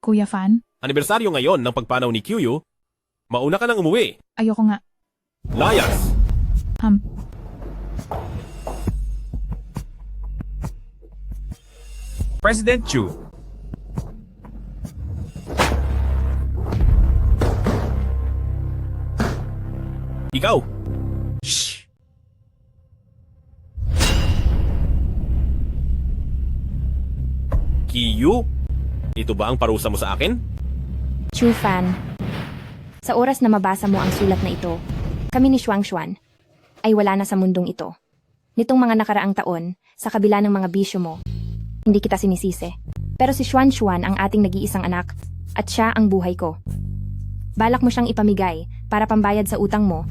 Kuya Fan? Anibersaryo ngayon ng pagpanaw ni Kyuyu. Mauna ka nang umuwi. Ayoko nga. Layas! Um, President Chu. Ikaw! Shh! Kyu? Ito ba ang parusa mo sa akin? Chu Fan, sa oras na mabasa mo ang sulat na ito, kami ni Xuan ay wala na sa mundong ito. Nitong mga nakaraang taon, sa kabila ng mga bisyo mo, hindi kita sinisisi. Pero si Xuan ang ating nag-iisang anak, at siya ang buhay ko. Balak mo siyang ipamigay para pambayad sa utang mo,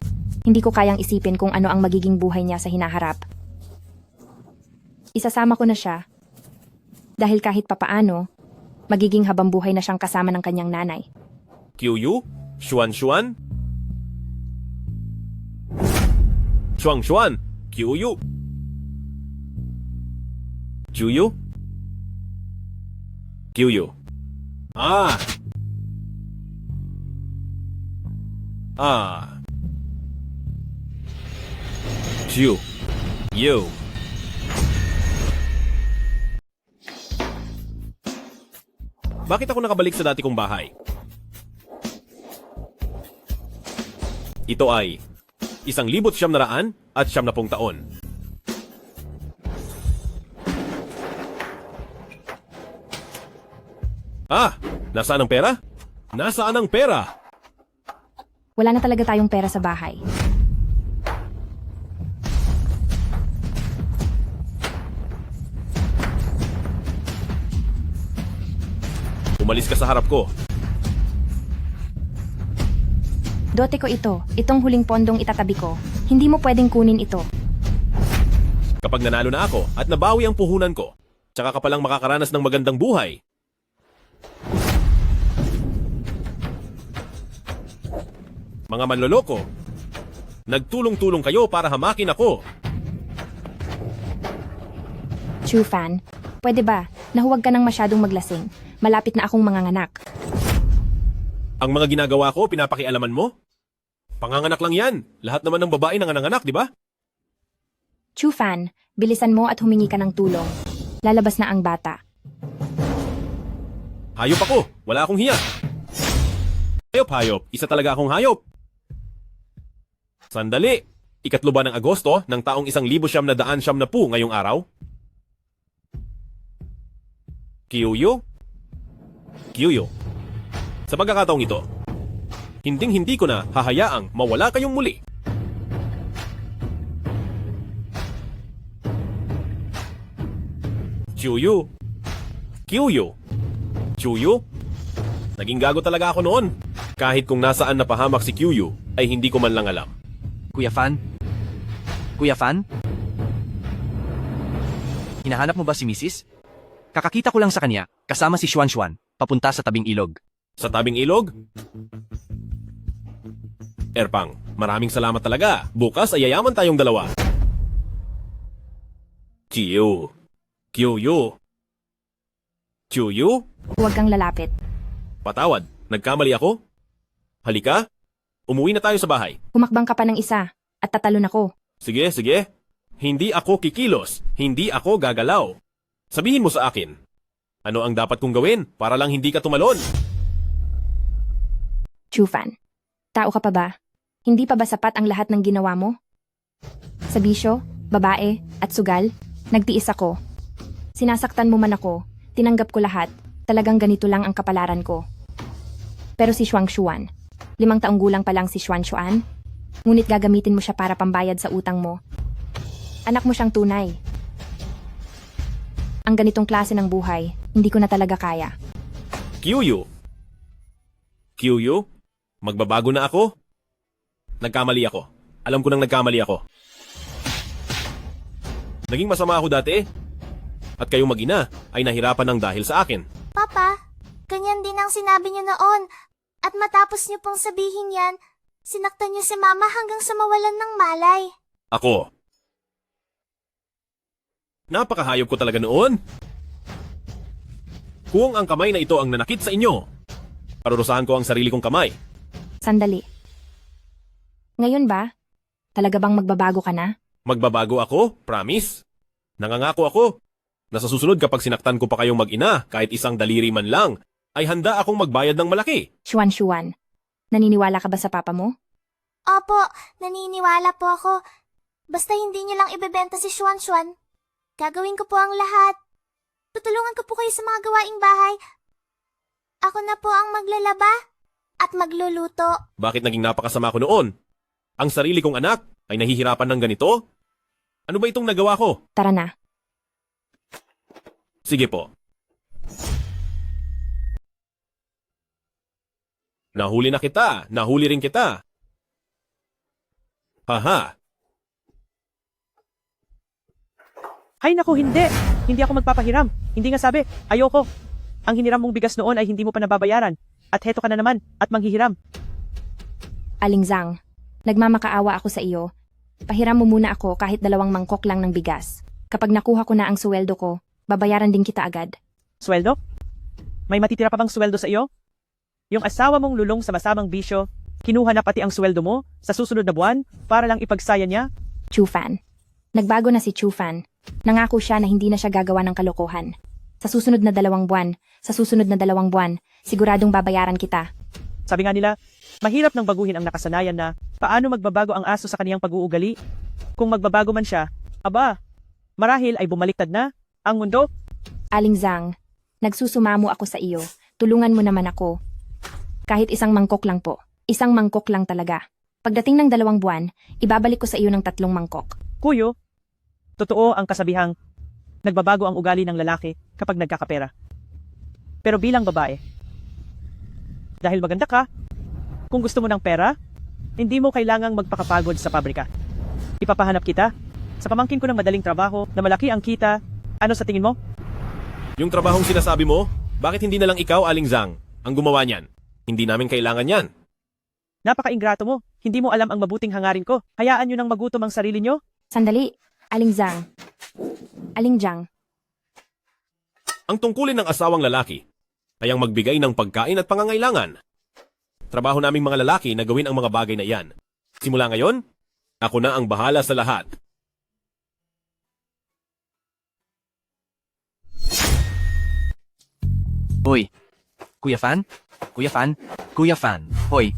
hindi ko kayang isipin kung ano ang magiging buhay niya sa hinaharap. Isasama ko na siya, dahil kahit papaano, magiging habang buhay na siyang kasama ng kanyang nanay. Kyu? Xuan? Xuan? Kyu? Kyu? Kyu? Ah! Kyu? You. Bakit ako nakabalik sa dati kong bahay? Ito ay 1,990 taon. Nasaan ang pera? Nasaan ang pera? Wala na talaga tayong pera sa bahay. Umalis ka sa harap ko. Dote ko ito. Itong huling pondong itatabi ko. Hindi mo pwedeng kunin ito. Kapag nanalo na ako at nabawi ang puhunan ko, tsaka ka palang makakaranas ng magandang buhay. Mga manloloko, nagtulong-tulong kayo para hamakin ako. Chu Fan, pwede ba na huwag ka nang masyadong maglasing? Malapit na akong manganganak. Ang mga ginagawa ko, pinapakialaman mo? Panganganak lang yan. Lahat naman ng babae nanganganak, di ba? Chu Fan, bilisan mo at humingi ka ng tulong. Lalabas na ang bata. Hayop ako. Wala akong hiya. Hayop. Isa talaga akong hayop. Sandali. 3 ba ng Agosto ng taong 1,990 ngayong araw? Kyu? Sa pagkakataong ito, hindi ko na hahayaang mawala kayong muli. Kyu? Naging gago talaga ako noon. Kahit kung nasaan napahamak si Kyu, ay hindi ko man lang alam. Kuya Fan? Hinahanap mo ba si Mrs.? Kakakita ko lang sa kanya, kasama si Xuan, papunta sa tabing ilog. Sa tabing ilog? Erpang, maraming salamat talaga. Bukas ay yayaman tayong dalawa. Kyu? Huwag kang lalapit. Patawad, nagkamali ako? Halika, umuwi na tayo sa bahay. Humakbang ka pa ng isa at tatalon ako. Sige. Hindi ako kikilos, hindi ako gagalaw. Sabihin mo sa akin, ano ang dapat kong gawin para lang hindi ka tumalon? Chu Fan, tao ka pa ba? Hindi pa ba sapat ang lahat ng ginawa mo? Sa bisyo, babae, at sugal, nagtiis ako. Sinasaktan mo man ako, tinanggap ko lahat, talagang ganito lang ang kapalaran ko. Pero si Xuan, 5 taong gulang pa lang si Xuan, ngunit gagamitin mo siya para pambayad sa utang mo. Anak mo siyang tunay. Ang ganitong klase ng buhay, hindi ko na talaga kaya. Kyu? Magbabago na ako? Nagkamali ako. Alam ko nang nagkamali ako. Naging masama ako dati. At kayong mag-ina ay nahirapan ng dahil sa akin. Papa, ganyan din ang sinabi niyo noon. At matapos niyo pong sabihin yan, sinaktan niyo si Mama hanggang sa mawalan ng malay. Ako. Napakahayop ko talaga noon. Kung ang kamay na ito ang nanakit sa inyo, parurusahan ko ang sarili kong kamay. Sandali. Ngayon ba? Talaga bang magbabago ka na? Magbabago ako, promise. Nangangako ako na sa susunod kapag sinaktan ko pa kayong mag-ina kahit isang daliri man lang, ay handa akong magbayad ng malaki. Xuan, naniniwala ka ba sa papa mo? Opo, naniniwala po ako. Basta hindi niyo lang ibebenta si Xuan Xuan. Gagawin ko po ang lahat. Tutulungan ko po kayo sa mga gawaing bahay. Ako na po ang maglalaba at magluluto. Bakit naging napakasama ko noon? Ang sarili kong anak ay nahihirapan ng ganito? Ano ba itong nagawa ko? Tara na. Sige po. Nahuli na kita. Nahuli rin kita. Haha. Hay naku, hindi. Hindi ako magpapahiram. Hindi nga sabi, ayoko. Ang hiniram mong bigas noon ay hindi mo pa nababayaran. At heto ka na naman, at manghihiram. Aling Zhang, nagmamakaawa ako sa iyo. Pahiram mo muna ako kahit 2 mangkok lang ng bigas. Kapag nakuha ko na ang sweldo ko, babayaran din kita agad. Sweldo? May matitira pa bang sweldo sa iyo? Yung asawa mong lulong sa masamang bisyo, kinuha na pati ang sweldo mo sa susunod na buwan para lang ipagsaya niya? Chu Fan. Nagbago na si Chu Fan. Nangako siya na hindi na siya gagawa ng kalokohan. Sa susunod na 2 buwan, siguradong babayaran kita. Sabi nga nila, mahirap nang baguhin ang nakasanayan na paano magbabago ang aso sa kaniyang pag-uugali. Kung magbabago man siya, aba, marahil ay bumaliktad na ang mundo. Aling Zhang, nagsusumamo ako sa iyo. Tulungan mo naman ako. Kahit 1 mangkok lang po. 1 mangkok lang talaga. Pagdating ng 2 buwan, ibabalik ko sa iyo ng 3 mangkok. Kuyo, totoo ang kasabihang nagbabago ang ugali ng lalaki kapag nagkakapera. Pero bilang babae, dahil maganda ka, kung gusto mo ng pera, hindi mo kailangang magpakapagod sa pabrika. Ipapahanap kita sa pamangkin ko ng madaling trabaho na malaki ang kita. Ano sa tingin mo? Yung trabahong sinasabi mo, bakit hindi na lang ikaw, Aling Zhang, ang gumawa niyan? Hindi namin kailangan yan. Napaka-ingrato mo. Hindi mo alam ang mabuting hangarin ko. Hayaan nyo nang magutom ang sarili nyo. Sandali, Aling Zhang. Aling Zhang, Ang tungkulin ng asawang lalaki ay ang magbigay ng pagkain at pangangailangan. Trabaho naming mga lalaki na gawin ang mga bagay na iyan. Simula ngayon, ako na ang bahala sa lahat. Hoy, Kuya Fan? Kuya Fan? Kuya Fan? Hoy,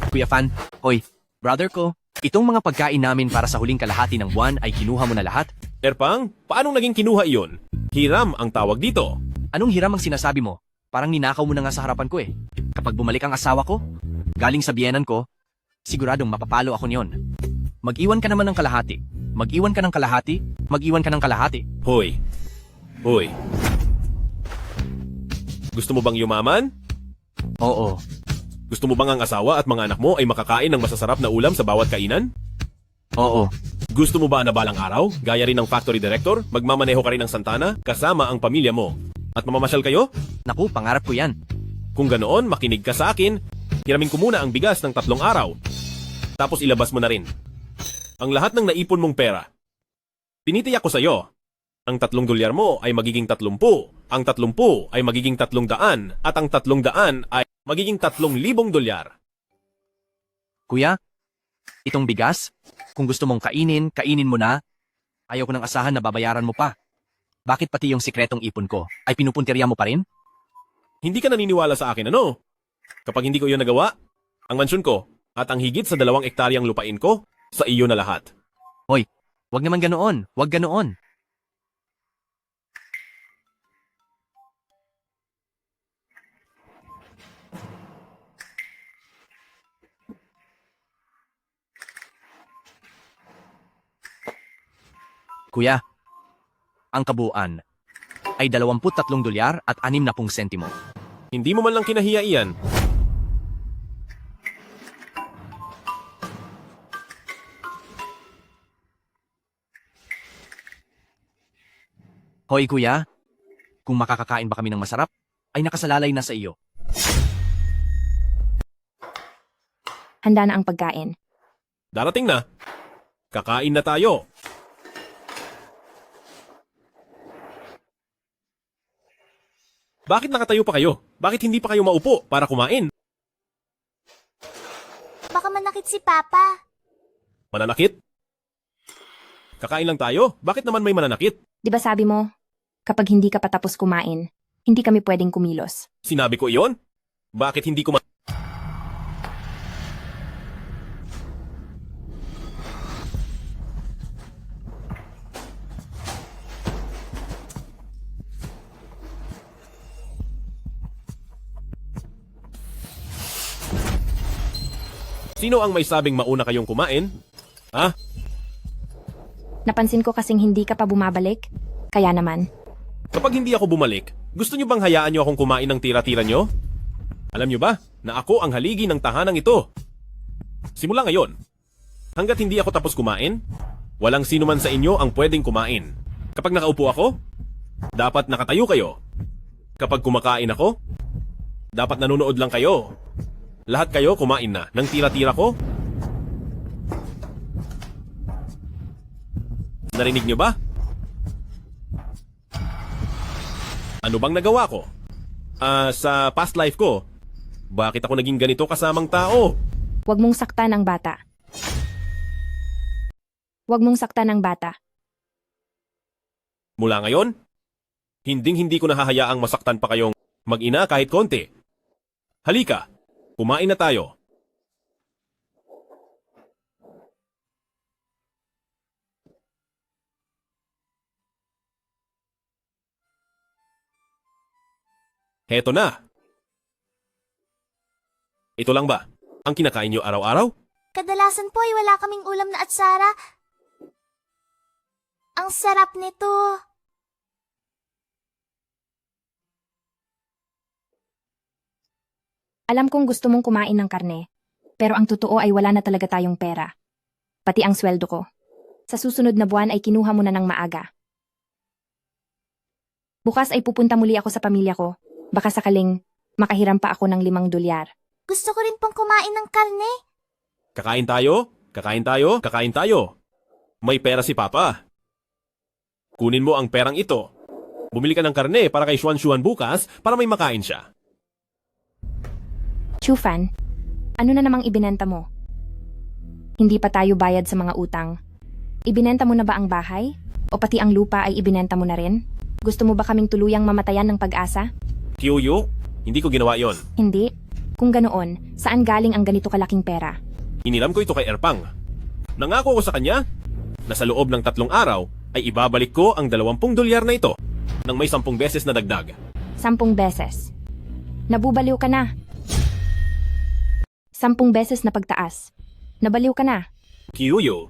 Kuya Fan? Hoy, brother ko, itong mga pagkain namin para sa huling kalahati ng buwan ay kinuha mo na lahat? Erpang, paanong naging kinuha iyon? Hiram ang tawag dito. Anong hiram ang sinasabi mo? Parang ninakaw mo na nga sa harapan ko eh. Kapag bumalik ang asawa ko, galing sa biyenan ko, siguradong mapapalo ako niyon. Mag-iwan ka naman ng kalahati. Mag-iwan ka ng kalahati. Mag-iwan ka ng kalahati. Hoy. Hoy. Gusto mo bang yumaman? Oo. Gusto mo bang ang asawa at mga anak mo ay makakain ng masasarap na ulam sa bawat kainan? Oo. Gusto mo ba na balang araw, gaya rin ng factory director, magmamaneho ka rin ng Santana kasama ang pamilya mo? At mamamasyal kayo? Naku, pangarap ko yan. Kung ganoon, makinig ka sa akin. Hiramin ko muna ang bigas ng 3 araw. Tapos ilabas mo na rin ang lahat ng naipon mong pera. Tinitiyak ko sa iyo, ang 3 dolyar mo ay magiging 30, ang 30 ay magiging 300, at ang 300 ay magiging 3,000 dolyar. Kuya, itong bigas, kung gusto mong kainin, kainin mo na. Ayaw ko nang asahan na babayaran mo pa. Bakit pati yung sikretong ipon ko ay pinupuntirya mo pa rin? Hindi ka naniniwala sa akin, ano? Kapag hindi ko iyon nagawa, ang mansyon ko at ang higit sa 2 ektaryang lupain ko, sa iyo na lahat. Hoy, wag naman ganoon. Wag ganoon. Kuya, ang kabuuan ay 23 dolyar at 60 sentimo. Hindi mo man lang kinahiya iyan. Hoy kuya, kung makakakain ba kami ng masarap, ay nakasalalay na sa iyo. handa na ang pagkain. Darating na. Kakain na tayo. Bakit nakatayo pa kayo? Bakit hindi pa kayo maupo para kumain? Baka manakit si Papa. Mananakit? Kakain lang tayo. Bakit naman may mananakit? Di ba sabi mo, kapag hindi ka patapos kumain, hindi kami pwedeng kumilos. Sinabi ko iyon? Bakit hindi ko Sino ang may sabing mauna kayong kumain? Ha? Napansin ko kasing hindi ka pa bumabalik, kaya naman. Kapag hindi ako bumalik, gusto niyo bang hayaan niyo akong kumain ng tira-tira niyo? Alam niyo ba na ako ang haligi ng tahanang ito? Simula ngayon, hanggat hindi ako tapos kumain, walang sino man sa inyo ang pwedeng kumain. Kapag nakaupo ako, dapat nakatayo kayo. Kapag kumakain ako, dapat nanonood lang kayo. Lahat kayo kumain na ng tira-tira ko. Narinig niyo ba? Ano bang nagawa ko? Sa past life ko, bakit ako naging ganito kasamang tao? Huwag mong saktan ang bata. Huwag mong saktan ang bata. Mula ngayon, hinding-hindi ko nahahayaang masaktan pa kayong mag-ina kahit konti. Halika, kumain na tayo. Heto na. Ito lang ba ang kinakain niyo araw-araw? Kadalasan po ay wala kaming ulam na atsara. Ang sarap nito. Alam kong gusto mong kumain ng karne, pero ang totoo ay wala na talaga tayong pera. Pati ang sweldo ko. Sa susunod na buwan ay kinuha mo na ng maaga. Bukas ay pupunta muli ako sa pamilya ko. Baka sakaling makahiram pa ako ng $5. Gusto ko rin pong kumain ng karne. Kakain tayo? Kakain tayo? Kakain tayo. May pera si Papa. Kunin mo ang perang ito. Bumili ka ng karne para kay Xuan bukas para may makain siya. Chufan, ano na namang ibinenta mo? Hindi pa tayo bayad sa mga utang. Ibinenta mo na ba ang bahay? O pati ang lupa ay ibinenta mo na rin? Gusto mo ba kaming tuluyang mamatayan ng pag-asa? Kiyoyo, hindi ko ginawa yon. Hindi. Kung ganoon, saan galing ang ganito kalaking pera? Inilam ko ito kay Erpang. Nangako ko sa kanya na sa loob ng 3 araw ay ibabalik ko ang $20 na ito nang may 10 beses na dagdag. 10 beses. Nabubaliw ka na. 10 beses na pagtaas. Nabaliw ka na. Kiyoyo,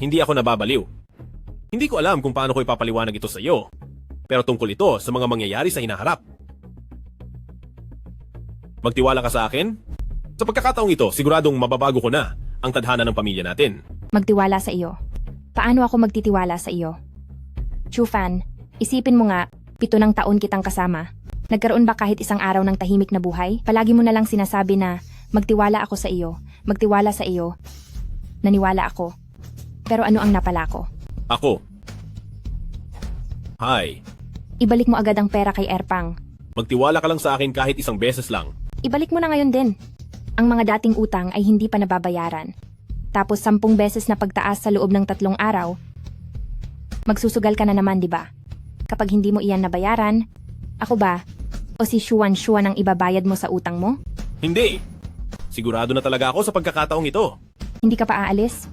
hindi ako nababaliw. Hindi ko alam kung paano ko ipapaliwanag ito sa iyo. Pero tungkol ito sa mga mangyayari sa hinaharap. Magtiwala ka sa akin? Sa pagkakataong ito, siguradong mababago ko na ang tadhana ng pamilya natin. Magtiwala sa iyo. Paano ako magtitiwala sa iyo? Chufan, isipin mo nga, 7 ng taon kitang kasama. Nagkaroon ba kahit isang araw ng tahimik na buhay? Palagi mo na lang sinasabi na, magtiwala ako sa iyo, magtiwala sa iyo. Naniwala ako. Pero ano ang napala ko? Ako. Hi. Ibalik mo agad ang pera kay Erpang. Magtiwala ka lang sa akin kahit isang beses lang. Ibalik mo na ngayon din. Ang mga dating utang ay hindi pa nababayaran. Tapos 10 beses na pagtaas sa loob ng 3 araw. Magsusugal ka na naman, di ba? Kapag hindi mo iyan nabayaran, ako ba? O si Xuan ang ibabayad mo sa utang mo? Hindi. Sigurado na talaga ako sa pagkakataong ito. Hindi ka pa aalis?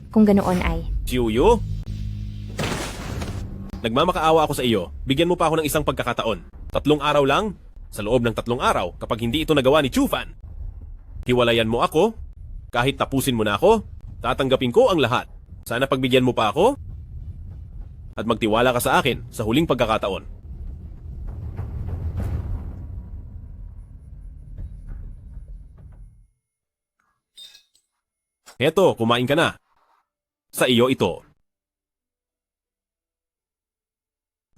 Kung ganoon ay, Chiuyo? Nagmamakaawa ako sa iyo. Bigyan mo pa ako ng isang pagkakataon. 3 araw lang? Sa loob ng 3 araw, kapag hindi ito nagawa ni Chufan, hiwalayan mo ako. Kahit tapusin mo na ako, tatanggapin ko ang lahat. Sana pagbigyan mo pa ako at magtiwala ka sa akin sa huling pagkakataon. Eto, kumain ka na. Sa iyo ito.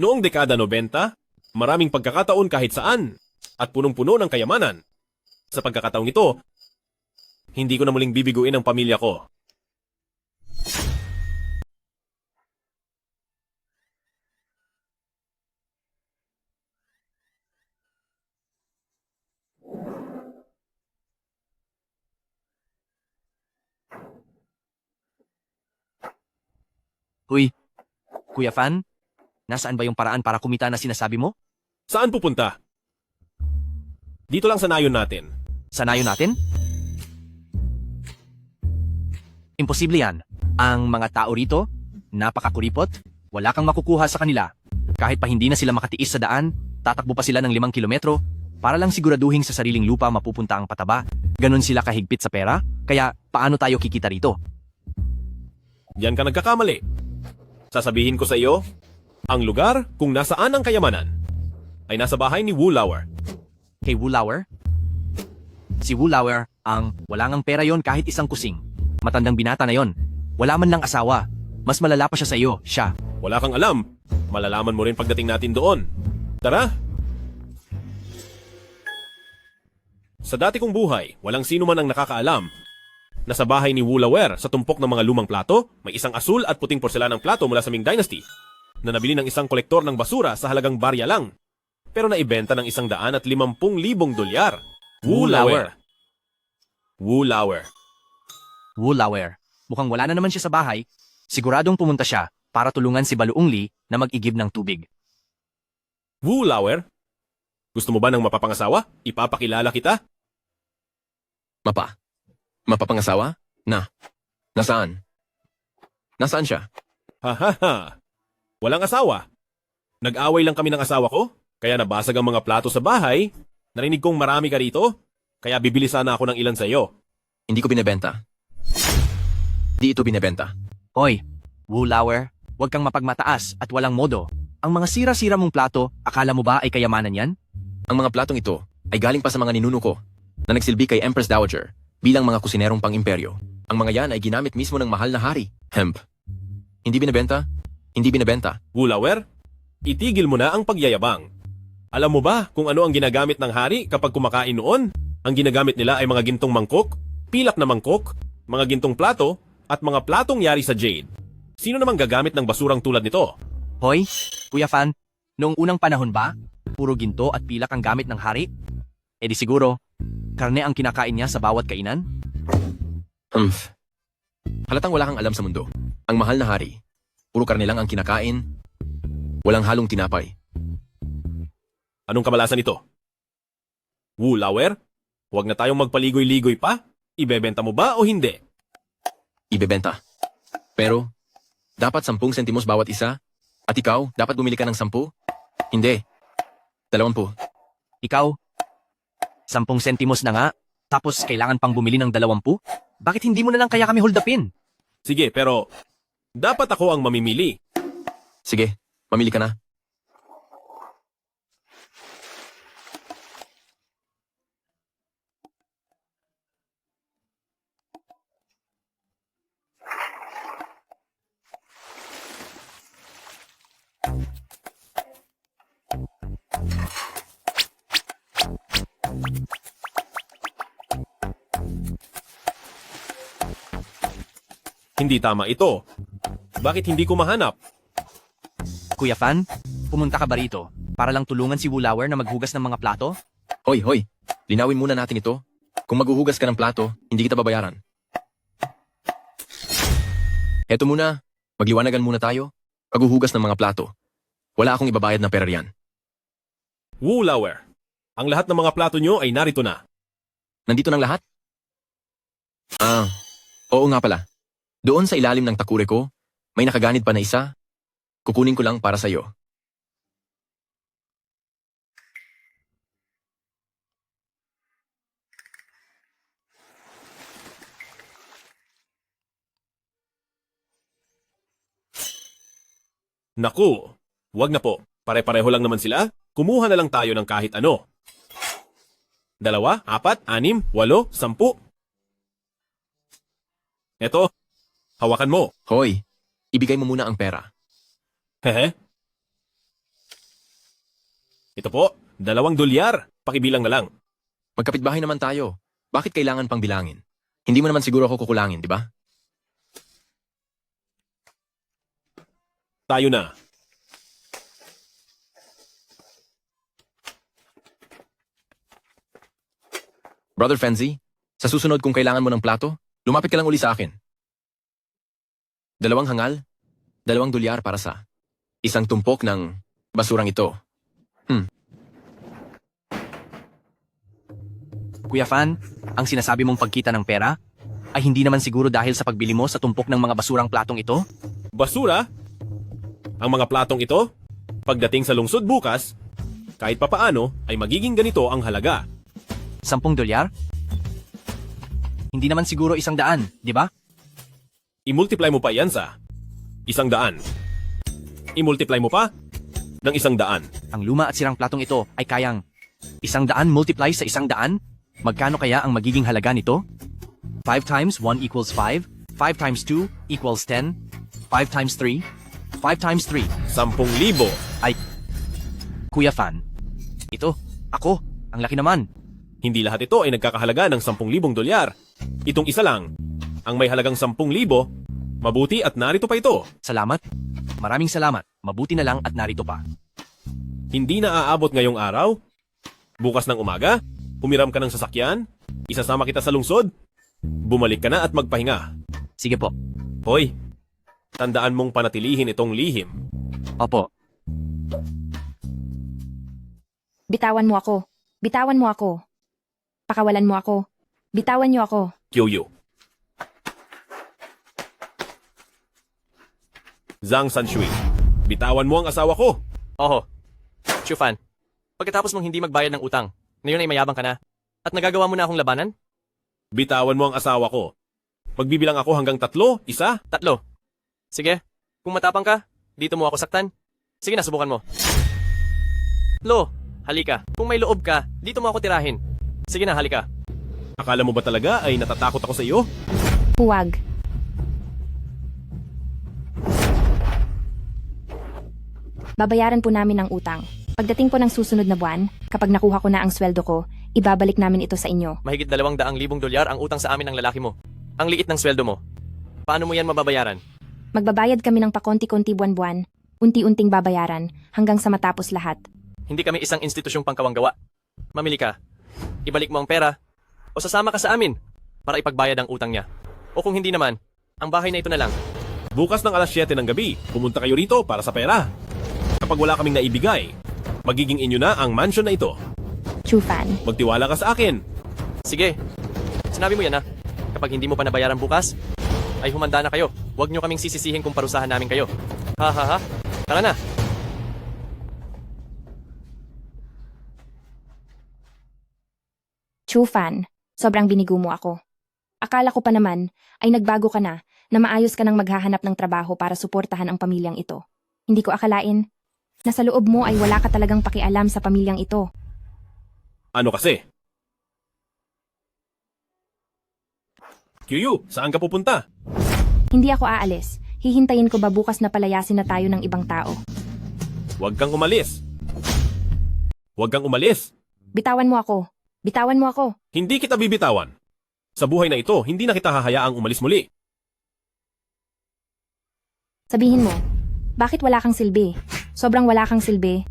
Noong dekada 90, maraming pagkakataon kahit saan at punong-puno ng kayamanan. Sa pagkakataong ito, hindi ko na muling bibiguin ang pamilya ko. Huy, Kuya Fan, nasaan ba yung paraan para kumita na sinasabi mo? Saan pupunta? Dito lang sa nayon natin. Sanayo natin? Imposible yan. Ang mga tao rito, napakakuripot, wala kang makukuha sa kanila. Kahit pa hindi na sila makatiis sa daan, tatakbo pa sila ng 5 kilometro para lang siguraduhin sa sariling lupa mapupunta ang pataba. Ganon sila kahigpit sa pera, kaya paano tayo kikita rito? Diyan ka nagkakamali. Sasabihin ko sa iyo, ang lugar kung nasaan ang kayamanan ay nasa bahay ni Woolauer. Kay Woolauer? Si Woolauer ang wala ngang pera yon kahit isang kusing. Matandang binata na yon. Wala man lang asawa. Mas malala pa siya sa iyo, siya. Wala kang alam. Malalaman mo rin pagdating natin doon. Tara! Sa dati kong buhay, walang sino man ang nakakaalam na sa bahay ni Woolauer sa tumpok ng mga lumang plato, may isang asul at puting porselanang plato mula sa Ming Dynasty na nabili ng isang kolektor ng basura sa halagang barya lang, pero naibenta ng $150,000 dolyar. Woolauer. Woolauer. Woolauer. Mukhang wala na naman siya sa bahay. Siguradong pumunta siya para tulungan si Baluong Lee na mag-igib ng tubig. Woolauer? Gusto mo ba ng mapapangasawa? Ipapakilala kita? Mapapangasawa? Nasaan? Nasaan siya? Ha ha ha. Walang asawa. Nag-away lang kami ng asawa ko, kaya nabasag ang mga plato sa bahay. Narinig kong marami ka rito, kaya bibili sana ako ng ilan sa iyo. Hindi ko binebenta. Di ito binebenta. Hoy, Woolauer, huwag kang mapagmataas at walang modo. Ang mga sira-sira mong plato, akala mo ba ay kayamanan yan? Ang mga platong ito ay galing pa sa mga ninuno ko na nagsilbi kay Empress Dowager bilang mga kusinerong pang-imperyo. Ang mga yan ay ginamit mismo ng mahal na hari. Hemp. Hindi binebenta? Hindi binebenta. Woolauer, itigil mo na ang pagyayabang. Alam mo ba kung ano ang ginagamit ng hari kapag kumakain noon? Ang ginagamit nila ay mga gintong mangkok, pilak na mangkok, mga gintong plato, at mga platong yari sa jade. Sino namang gagamit ng basurang tulad nito? Hoy, Kuya Fan, noong unang panahon ba, puro ginto at pilak ang gamit ng hari? E di siguro, karne ang kinakain niya sa bawat kainan? Humph. Halatang wala kang alam sa mundo. Ang mahal na hari, puro karne lang ang kinakain, walang halong tinapay. Anong kamalasan nito? Woolauer, huwag na tayong magpaligoy-ligoy pa. Ibebenta mo ba o hindi? Ibebenta. Pero, dapat 10 sentimos bawat isa. At ikaw, dapat bumili ka ng 10? Hindi. 20. Ikaw, 10 sentimos na nga, tapos kailangan pang bumili ng 20? Bakit hindi mo na lang kaya kami hold upin? Sige, pero dapat ako ang mamimili. Sige, mamili ka na. Hindi tama ito. Bakit hindi ko mahanap? Kuya Fan, pumunta ka ba rito para lang tulungan si Woolauer na maghugas ng mga plato? Hoy. Linawin muna natin ito. Kung maghuhugas ka ng plato, hindi kita babayaran. Heto muna. Magliwanagan muna tayo. Paghuhugas ng mga plato. Wala akong ibabayad na pera riyan. Woolauer, ang lahat ng mga plato nyo ay narito na. Nandito ng lahat? Oo nga pala. Doon sa ilalim ng takure ko, may nakaganid pa na isa. Kukunin ko lang para sa'yo. Naku, wag na po. Pare-pareho lang naman sila. Kumuha na lang tayo ng kahit ano. 2, 4, 6, 8, 10. Eto, hawakan mo. Hoy, ibigay mo muna ang pera. Hehe. Ito po, $2. Pakibilang na lang. Magkapitbahay naman tayo. Bakit kailangan pang bilangin? Hindi mo naman siguro ako kukulangin, di ba? Tayo na. Brother Fenzi, sa susunod kung kailangan mo ng plato, lumapit ka lang uli sa akin. 2 hangal, 2 $2 para sa isang tumpok ng basurang ito. Kuya Fan, ang sinasabi mong pagkita ng pera ay hindi naman siguro dahil sa pagbili mo sa tumpok ng mga basurang platong ito? Basura? Ang mga platong ito, pagdating sa lungsod bukas, kahit papaano ay magiging ganito ang halaga. $10? Hindi naman siguro 100, di ba? I-multiply mo pa yan sa 100. I-multiply mo pa ng 100. Ang luma at sirang platong ito ay kayang 100 multiply sa 100? Magkano kaya ang magiging halaga nito? 5 times 1 equals 5, 5 times 2 equals 10, 5 times 3, 5 times 3. 10,000. Ay, Kuya Fan, ito, ako, ang laki naman. Hindi lahat ito ay nagkakahalaga ng $10,000. Itong isa lang, ang may halagang 10,000, mabuti at narito pa ito. Salamat. Maraming salamat. Mabuti na lang at narito pa. Hindi na aabot ngayong araw? Bukas ng umaga? Humiram ka ng sasakyan? Isasama kita sa lungsod? Bumalik ka na at magpahinga. Sige po. Hoy, tandaan mong panatilihin itong lihim. Opo. Bitawan mo ako. Bitawan mo ako. Pakawalan mo ako. Bitawan niyo ako. Kyoyu. Zhang Sanshui, bitawan mo ang asawa ko. Oho. Chufan, pagkatapos mong hindi magbayad ng utang, ngayon ay mayabang ka na, at nagagawa mo na akong labanan? Bitawan mo ang asawa ko. Magbibilang ako hanggang 3, 1. 3. Sige, kung matapang ka, dito mo ako saktan. Sige na, subukan mo. Lo, halika. Kung may loob ka, dito mo ako tirahin. Sige na, halika. Akala mo ba talaga ay natatakot ako sa iyo? Huwag. Babayaran po namin ang utang. Pagdating po ng susunod na buwan, kapag nakuha ko na ang sweldo ko, ibabalik namin ito sa inyo. Mahigit $200,000 ang utang sa amin ng lalaki mo. Ang liit ng sweldo mo. Paano mo yan mababayaran? Magbabayad kami ng pakonti-konti buwan-buwan, unti-unting babayaran, hanggang sa matapos lahat. Hindi kami isang institusyong pangkawanggawa. Mamili ka. Ibalik mo ang pera. O sasama ka sa amin para ipagbayad ang utang niya. O kung hindi naman, ang bahay na ito na lang. Bukas ng alas 7 ng gabi, pumunta kayo rito para sa pera. Kapag wala kaming naibigay, magiging inyo na ang mansion na ito. Chufan. Magtiwala ka sa akin. Sige. Sinabi mo yan ha. Kapag hindi mo pa nabayaran bukas, ay humanda na kayo. Huwag nyo kaming sisisihin kung parusahan namin kayo. Ha ha ha. Tara na. Chufan, sobrang binigo mo ako. Akala ko pa naman ay nagbago ka na maayos ka nang maghahanap ng trabaho para suportahan ang pamilyang ito. Hindi ko akalain na sa loob mo ay wala ka talagang pakialam sa pamilyang ito. Ano kasi? Kyu, saan ka pupunta? Hindi ako aalis. Hihintayin ko ba bukas na palayasin na tayo ng ibang tao? Huwag kang umalis. Huwag kang umalis. Bitawan mo ako. Bitawan mo ako. Hindi kita bibitawan. Sa buhay na ito, hindi na kita hahayaang umalis muli. Sabihin mo, bakit wala kang silbi? Sobrang wala kang silbi.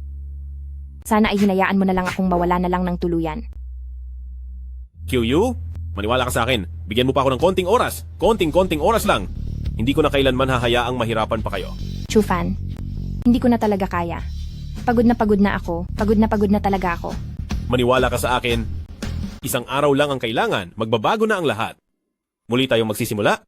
Sana ay hinayaan mo na lang akong mawala na lang ng tuluyan. Kyu, maniwala ka sa akin. Bigyan mo pa ako ng konting oras. Konting oras lang. Hindi ko na kailanman hahayaang mahirapan pa kayo. Chufan, hindi ko na talaga kaya. Pagod na ako. Pagod na talaga ako. Maniwala ka sa akin. Isang araw lang ang kailangan. Magbabago na ang lahat. Muli tayong magsisimula.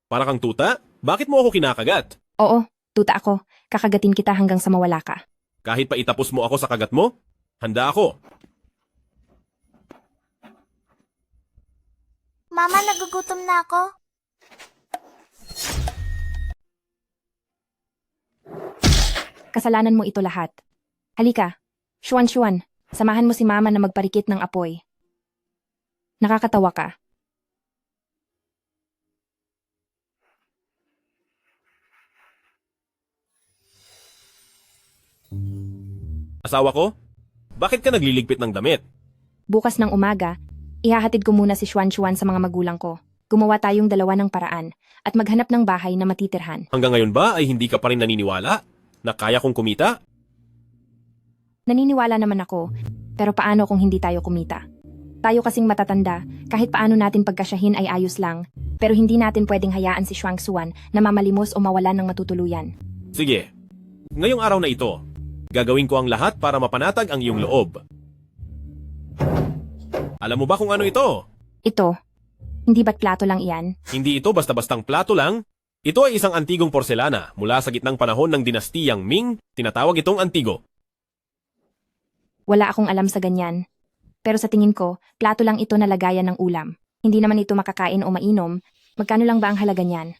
Para kang tuta? Bakit mo ako kinakagat? Oo, tuta ako. Kakagatin kita hanggang sa mawala ka. Kahit pa itapos mo ako sa kagat mo, handa ako. Mama, nagugutom na ako. Kasalanan mo ito lahat. Halika, Shuan, samahan mo si Mama na magparikit ng apoy. Nakakatawa ka. Asawa ko? Bakit ka nagliligpit ng damit? Bukas ng umaga, ihahatid ko muna si Shuan sa mga magulang ko. Gumawa tayong dalawa ng paraan at maghanap ng bahay na matitirhan. Hanggang ngayon ba ay hindi ka pa rin naniniwala na kaya kong kumita? Naniniwala naman ako, pero paano kung hindi tayo kumita? Tayo kasing matatanda, kahit paano natin pagkasyahin ay ayos lang. Pero hindi natin pwedeng hayaan si Shuangxuan na mamalimos o mawalan ng matutuluyan. Sige. Ngayong araw na ito, gagawin ko ang lahat para mapanatag ang iyong loob. Alam mo ba kung ano ito? Ito, hindi ba't plato lang iyan? Hindi ito basta-bastang plato lang. Ito ay isang antigong porselana mula sa gitnang panahon ng dinastiyang Ming. Tinatawag itong antigo. Wala akong alam sa ganyan. Pero sa tingin ko, plato lang ito na lagayan ng ulam. Hindi naman ito makakain o mainom. Magkano lang ba ang halaga niyan?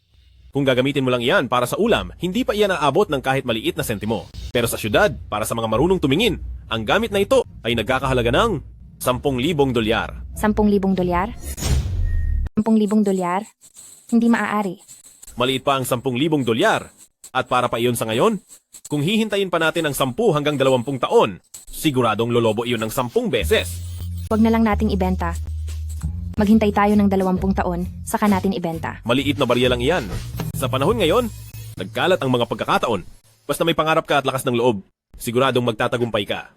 Kung gagamitin mo lang iyan para sa ulam, hindi pa iyan aabot ng kahit maliit na sentimo. Pero sa syudad, para sa mga marunong tumingin, ang gamit na ito ay nagkakahalaga ng 10,000 dolyar. 10,000 dolyar? 10,000 dolyar? Hindi maaari. Maliit pa ang 10,000 dolyar. At para pa iyon sa ngayon, kung hihintayin pa natin ang 10 hanggang 20 taon, siguradong lolobo iyon ng 10 beses. Huwag na lang nating ibenta. Maghintay tayo ng 20 taon, saka natin ibenta. Maliit na barya lang iyan. Sa panahon ngayon, nagkalat ang mga pagkakataon. Basta may pangarap ka at lakas ng loob, siguradong magtatagumpay ka.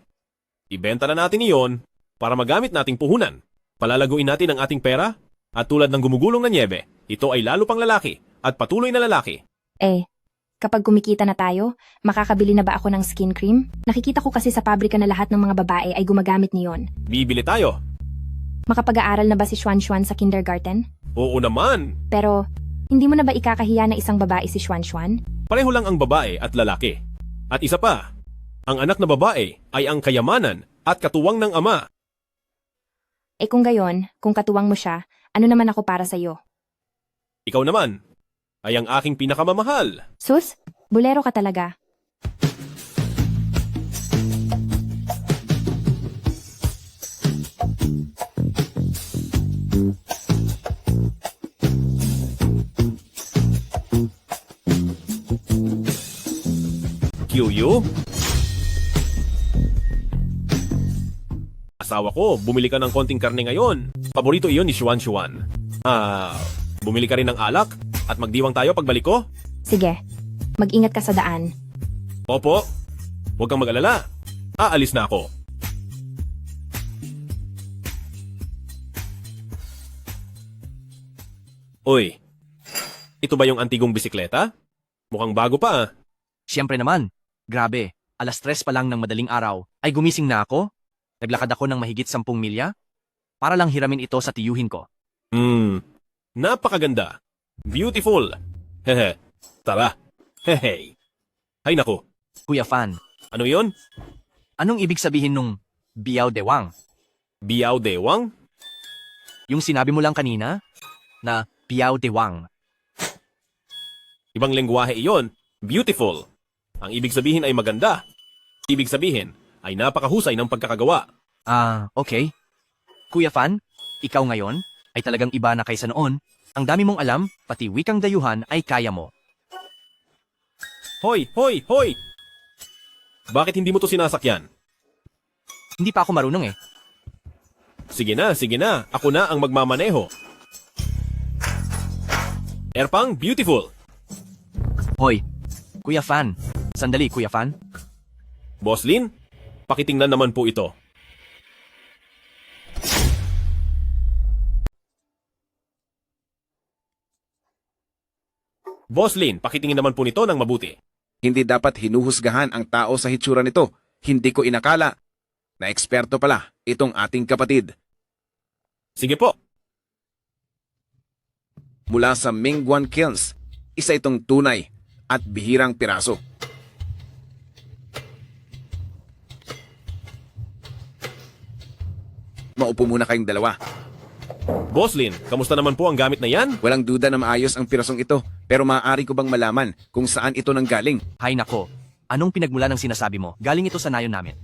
Ibenta na natin iyon para magamit nating puhunan. Palalaguin natin ang ating pera at tulad ng gumugulong na nyebe, ito ay lalo pang lalaki at patuloy na lalaki. Kapag kumikita na tayo, makakabili na ba ako ng skin cream? Nakikita ko kasi sa pabrika na lahat ng mga babae ay gumagamit niyon. Bibili tayo. Makapag-aaral na ba si Xuan sa kindergarten? Oo naman. Pero, hindi mo na ba ikakahiya na isang babae si Xuan? Pareho lang ang babae at lalaki. At isa pa, ang anak na babae ay ang kayamanan at katuwang ng ama. Kung gayon, kung katuwang mo siya, ano naman ako para sa'yo? Ikaw naman ay ang aking pinakamamahal. Sus, bulero ka talaga. Kyuyu? Asawa ko, bumili ka ng konting karne ngayon. Paborito iyon ni Xuan. Bumili ka rin ng alak at magdiwang tayo pagbalik ko? Sige, mag-ingat ka sa daan. Opo, huwag kang mag-alala. Aalis na ako. Uy, ito ba yung antigong bisikleta? Mukhang bago pa ah. Siyempre naman. Grabe, 3:00 pa lang ng madaling araw, ay gumising na ako? Naglakad ako ng mahigit 10 milya? Para lang hiramin ito sa tiyuhin ko. Napakaganda. Beautiful. Hehe. Tara. Hehe. Hay naku. Kuya Fan, Ano yon? anong ibig sabihin nung Biao Dewang? Biao Dewang? Yung sinabi mo lang kanina? Na Biao Dewang. Ibang lengguwahe iyon. Beautiful. Ang ibig sabihin ay maganda. Ibig sabihin ay napakahusay ng pagkakagawa. Okay. Kuya Fan, ikaw ngayon ay talagang iba na kaysa noon. Ang dami mong alam, pati wikang dayuhan ay kaya mo. Hoy! Hoy! Hoy! Bakit hindi mo to sinasakyan? Hindi pa ako marunong eh. Sige na, sige na. Ako na ang magmamaneho. Erpang, beautiful. Hoy, Kuya Fan. Sandali, Kuya Fan. Boss Lin, pakitingnan naman po ito. Boss Lin, pakitingin naman po nito ng mabuti. Hindi dapat hinuhusgahan ang tao sa hitsura nito. Hindi ko inakala na eksperto pala itong ating kapatid. Sige po. Mula sa Mingguan Kilns, isa itong tunay at bihirang piraso. Maupo muna kayong dalawa. Boss Lin, kamusta naman po ang gamit na yan? Walang duda na maayos ang pirasong ito, pero maaari ko bang malaman kung saan ito nanggaling? Hay nako, anong pinagmula ng sinasabi mo? Galing ito sa nayon namin.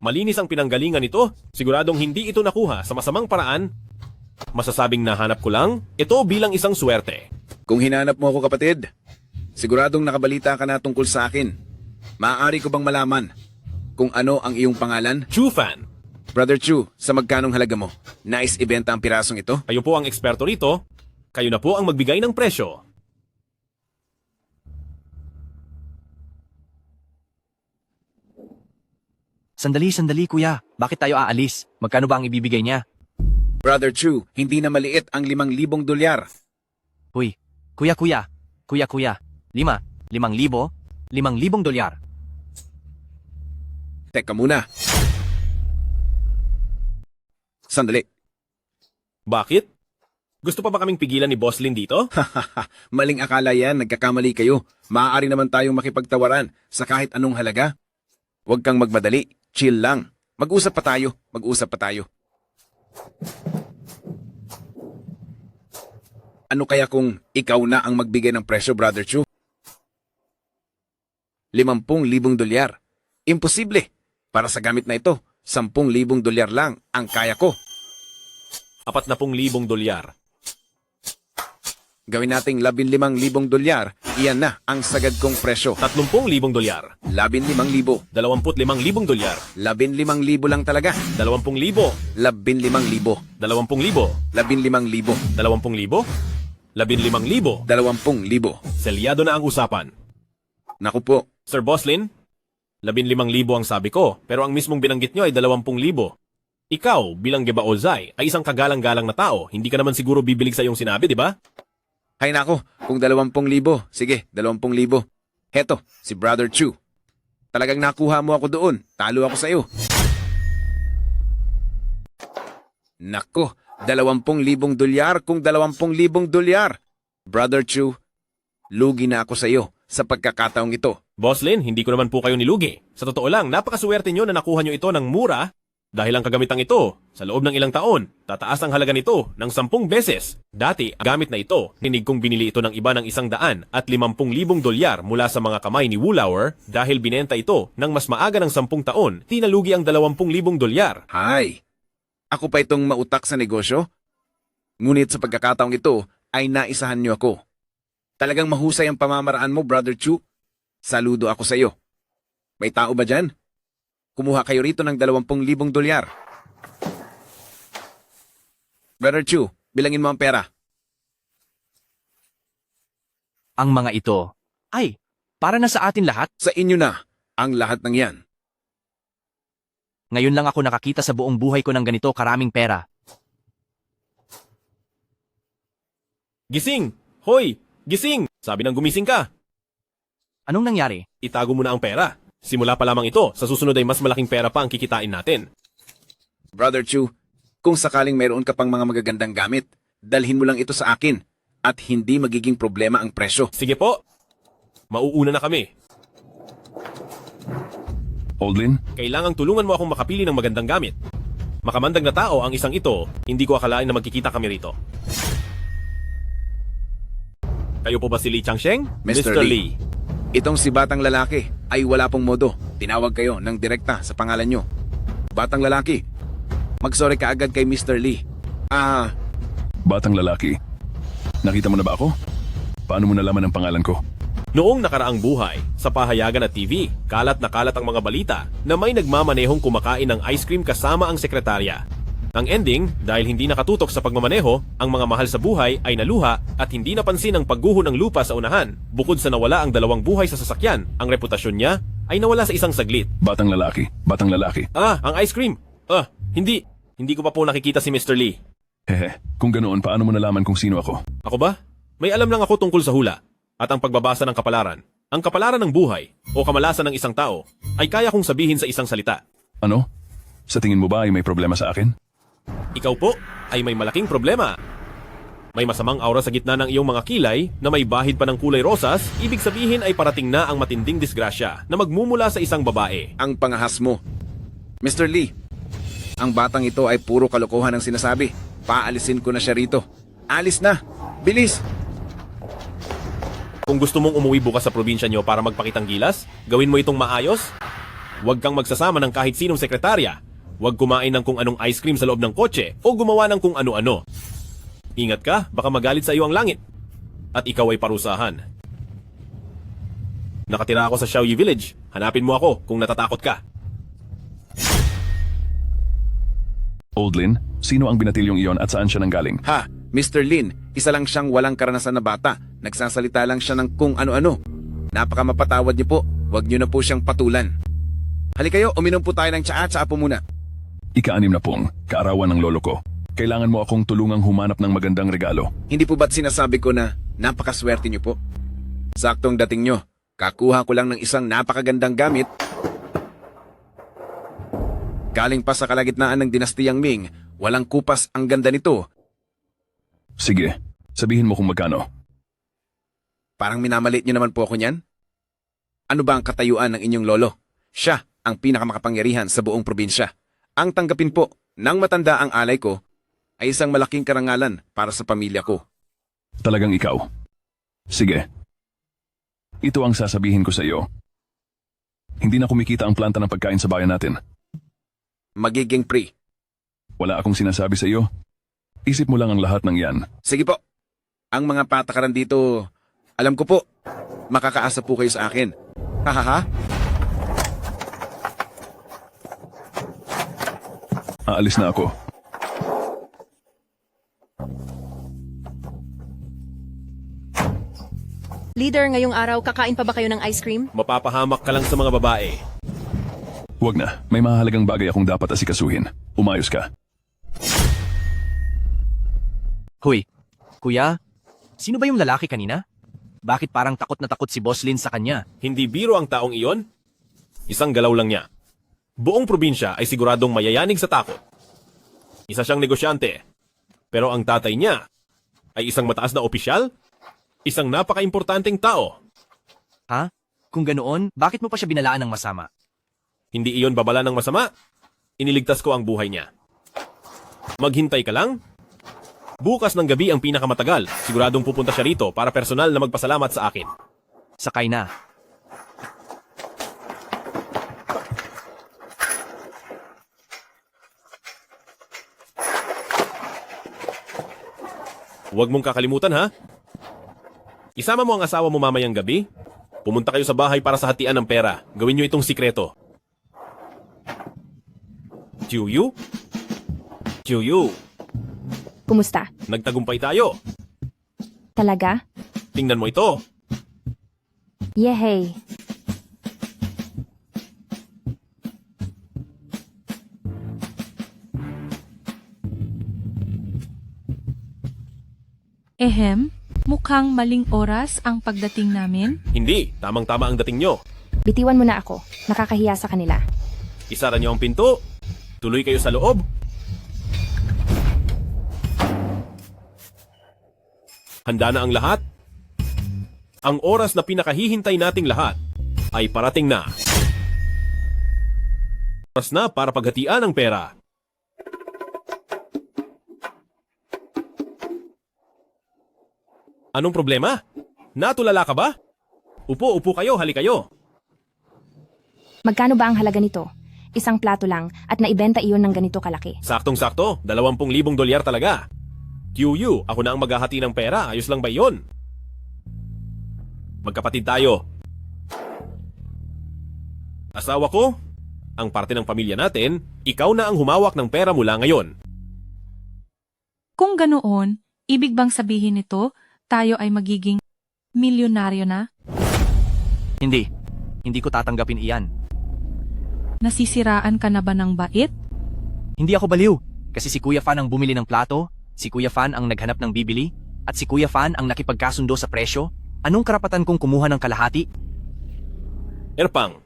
Malinis ang pinanggalingan nito. Siguradong hindi ito nakuha sa masamang paraan. Masasabing nahanap ko lang, ito bilang isang swerte. Kung hinanap mo ako kapatid, siguradong nakabalita ka na tungkol sa akin. Maaari ko bang malaman kung ano ang iyong pangalan? Chu Fan, Brother Chu, sa magkanong halaga mo? Nais ibenta ang pirasong ito? kayo po ang eksperto rito. Kayo na po ang magbigay ng presyo. Sandali, kuya. Bakit tayo aalis? Magkano ba ang ibibigay niya? Brother Chu, hindi na maliit ang 5,000 dolyar. Huy, kuya, 5,000 dolyar. Teka muna. Sandali. Bakit? Gusto pa ba kaming pigilan ni Boss Lin dito? Maling akala yan, nagkakamali kayo. Maaari naman tayong makipagtawaran sa kahit anong halaga. Huwag kang magmadali, chill lang. Mag-usap pa tayo. Ano kaya kung ikaw na ang magbigay ng presyo, Brother Chu? 50,000 dolyar. Imposible. Para sa gamit na ito, 10,000 dolyar lang ang kaya ko. 40,000 dolyar. Gawin nating 15,000 dolyar. Iyan na ang sagad kong presyo. 30,000 dolyar. 15,000. 25,000 dolyar. 15,000 lang talaga. 20,000. 15,000. 20,000. 15,000. 20,000. 15,000. 20,000. Selyado na ang usapan. Naku po. Sir Boslin, 15,000 ang sabi ko, pero ang mismong binanggit nyo ay 20,000. Ikaw, bilang Gebaozay, ay isang kagalang-galang na tao. Hindi ka naman siguro bibilig sa iyong sinabi, di ba? Hay nako, kung 20,000, sige, 20,000. Heto, si Brother Chu. Talagang nakuha mo ako doon. Talo ako sa'yo. Nako, 20,000 dolyar kung 20,000 dolyar. Brother Chu, lugi na ako sa'yo sa pagkakataong ito. Boslin, hindi ko naman po kayo nilugi. Sa totoo lang, napakaswerte nyo na nakuha nyo ito ng mura dahil ang kagamitang ito, sa loob ng ilang taon, tataas ang halaga nito ng 10 beses. Dati, ang gamit na ito, ninig kong binili ito ng iba ng 100 at 50,000 dolyar mula sa mga kamay ni Woolauer dahil binenta ito ng mas maaga ng 10 taon, tinalugi ang 20,000 dolyar. Hay, ako pa itong mautak sa negosyo? Ngunit sa pagkakataong ito, ay naisahan niyo ako. Talagang mahusay ang pamamaraan mo, Brother Chu. Saludo ako sa iyo. May tao ba dyan? Kumuha kayo rito ng 20,000 dolyar. Brother Chu, bilangin mo ang pera. Ang mga ito, ay, para na sa atin lahat. Sa inyo na ang lahat ng yan. Ngayon lang ako nakakita sa buong buhay ko ng ganito karaming pera. Gising! Hoy! Gising! Sabi ng gumising ka. Anong nangyari? Itago mo na ang pera. Simula pa lamang ito, sa susunod ay mas malaking pera pa ang kikitain natin. Brother Chu, kung sakaling mayroon ka pang mga magagandang gamit, dalhin mo lang ito sa akin at hindi magiging problema ang presyo. Sige po. Mauuna na kami. Oldlin, Kailangang tulungan mo akong makapili ng magandang gamit. Makamandag na tao ang isang ito, hindi ko akalain na magkikita kami rito. Kayo po ba si Lee Changsheng? Mr. Lee. Itong si batang lalaki ay wala pong modo. Tinawag kayo ng direkta sa pangalan nyo. Batang lalaki, mag-sorry ka agad kay Mr. Lee. batang lalaki. Nakita mo na ba ako? Paano mo nalaman ang pangalan ko? Noong nakaraang buhay, sa pahayagan at TV, kalat na kalat ang mga balita na may nagmamanehong kumakain ng ice cream kasama ang sekretarya. Ang ending, dahil hindi nakatutok sa pagmamaneho, ang mga mahal sa buhay ay naluha at hindi napansin ang pagguho ng lupa sa unahan. Bukod sa nawala ang 2 buhay sa sasakyan, ang reputasyon niya ay nawala sa isang saglit. Batang lalaki. Ang ice cream! Hindi. Hindi ko pa po nakikita si Mr. Lee. Hehe, kung ganoon, paano mo nalaman kung sino ako? Ako ba? May alam lang ako tungkol sa hula at ang pagbabasa ng kapalaran. Ang kapalaran ng buhay o kamalasan ng isang tao ay kaya kong sabihin sa isang salita. Ano? Sa tingin mo ba ay may problema sa akin? Ikaw po ay may malaking problema. May masamang aura sa gitna ng iyong mga kilay na may bahid pa ng kulay rosas, ibig sabihin ay parating na ang matinding disgrasya na magmumula sa isang babae. Ang pangahas mo. Mr. Lee, ang batang ito ay puro kalokohan ang sinasabi. Paalisin ko na siya rito. Alis na! Bilis! Kung gusto mong umuwi bukas sa probinsya nyo para magpakitang gilas, gawin mo itong maayos. Huwag kang magsasama ng kahit sinong sekretarya. Huwag kumain ng kung anong ice cream sa loob ng kotse o gumawa ng kung ano-ano. Ingat ka, baka magalit sa iyo ang langit. At ikaw ay parusahan. Nakatira ako sa Xiaoyi Village. Hanapin mo ako kung natatakot ka. Oldlin, sino ang binatilyong iyon at saan siya nanggaling? Ha, Mr. Lin, isa lang siyang walang karanasan na bata. Nagsasalita lang siya ng kung ano-ano. Napaka mapatawad niyo po. Huwag niyo na po siyang patulan. Halika kayo, uminom po tayo ng tsaa-tsaa po muna. Ika-6 na pong, kaarawan ng lolo ko. Kailangan mo akong tulungang humanap ng magandang regalo. Hindi po ba't sinasabi ko na napakaswerte niyo po? Saktong dating nyo, kakuha ko lang ng isang napakagandang gamit. Galing pa sa kalagitnaan ng dinastiyang Ming, walang kupas ang ganda nito. Sige, sabihin mo kung magkano. Parang minamalit niyo naman po ako niyan. Ano ba ang katayuan ng inyong lolo? Siya ang pinakamakapangyarihan sa buong probinsya. Ang tanggapin po ng matanda ang alay ko ay isang malaking karangalan para sa pamilya ko. Talagang ikaw. Sige. Ito ang sasabihin ko sa iyo. Hindi na kumikita ang planta ng pagkain sa bayan natin. Magiging free. Wala akong sinasabi sa iyo. Isip mo lang ang lahat ng yan. Sige po. Ang mga patakaran dito, alam ko po, makakaasa po kayo sa akin. Hahaha. Aalis na ako. Leader, ngayong araw, kakain pa ba kayo ng ice cream? Mapapahamak ka lang sa mga babae. Huwag na. May mahalagang bagay akong dapat asikasuhin. Umayos ka. Hoy, kuya, sino ba yung lalaki kanina? Bakit parang takot na takot si Boss Lin sa kanya? Hindi biro ang taong iyon. Isang galaw lang niya. Buong probinsya ay siguradong mayayanig sa takot. Isa siyang negosyante. Pero ang tatay niya ay isang mataas na opisyal, isang napaka-importanteng tao. Ha? Kung ganoon, bakit mo pa siya binalaan ng masama? Hindi iyon babala ng masama. Iniligtas ko ang buhay niya. Maghintay ka lang. Bukas ng gabi ang pinakamatagal. Siguradong pupunta siya rito para personal na magpasalamat sa akin. Sakay na. Huwag mong kakalimutan ha. Isama mo ang asawa mo mamayang gabi. Pumunta kayo sa bahay para sa hatian ng pera. Gawin niyo itong sikreto. Chuyu? Chuyu, Kumusta? nagtagumpay tayo. Talaga? Tingnan mo ito. Yehey! Ehem, mukhang maling oras ang pagdating namin. Hindi, tamang-tama ang dating nyo. Bitiwan mo na ako. Nakakahiya sa kanila. Isara niyo ang pinto. Tuloy kayo sa loob. Handa na ang lahat? Ang oras na pinakahihintay nating lahat ay parating na. Oras na para paghatian ang pera. Anong problema? Natulala ka ba? Upo kayo, hali kayo. Magkano ba ang halaga nito? Isang plato lang at naibenta iyon ng ganito kalaki. Saktong-sakto, 20,000 dolyar talaga. QU, ako na ang maghahati ng pera, ayos lang ba yon? Magkapatid tayo. Asawa ko, ang parte ng pamilya natin, ikaw na ang humawak ng pera mula ngayon. Kung ganoon, ibig bang sabihin nito, tayo ay magiging milyonaryo na? Hindi. Hindi ko tatanggapin iyan. Nasisiraan ka na ba ng bait? Hindi ako baliw. Kasi si Kuya Fan ang bumili ng plato, si Kuya Fan ang naghanap ng bibili, at si Kuya Fan ang nakipagkasundo sa presyo. Anong karapatan kong kumuha ng kalahati? Erpang,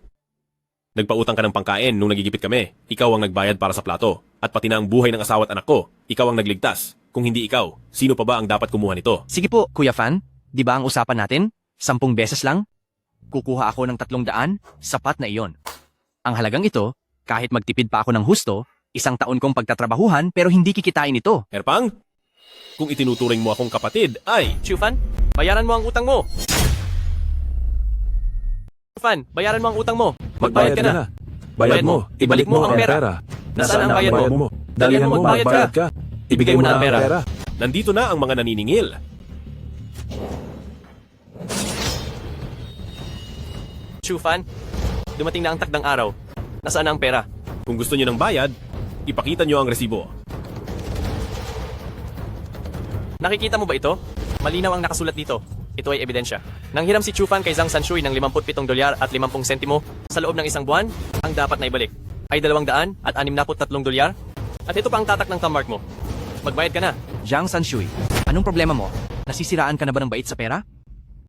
nagpautang ka ng pangkain nung nagigipit kami. Ikaw ang nagbayad para sa plato. At pati na ang buhay ng asawa at anak ko, ikaw ang nagligtas. Kung hindi ikaw, sino pa ba ang dapat kumuha nito? Sige po, Kuya Fan. Di ba ang usapan natin? 10 beses lang? Kukuha ako ng 300, sapat na iyon. Ang halagang ito, kahit magtipid pa ako ng husto, 1 taon kong pagtatrabahuhan pero hindi kikitain ito. Erpang, kung itinuturing mo akong kapatid, ay... Chufan, bayaran mo ang utang mo. Chufan, bayaran mo ang utang mo. Magbayad ka na. Bayad mo. Ibalik mo ang pera. Nasaan ang bayad mo? Dalihan mo magbayad ka. Ibigay mo na ang pera. Nandito na ang mga naniningil. Chufan, dumating na ang takdang araw. Nasaan na ang pera? Kung gusto niyo ng bayad, ipakita niyo ang resibo. Nakikita mo ba ito? Malinaw ang nakasulat dito. Ito ay ebidensya. Nanghiram si Chufan kay Zhang Sanshui ng 57 dolyar at 50 sentimo sa loob ng 1 buwan. Ang dapat na ibalik ay 200 at 63 dolyar. At ito pa ang tatak ng thumb mark mo. Magbayad ka na. Jiang Sanshui, anong problema mo? Nasisiraan ka na ba ng bait sa pera?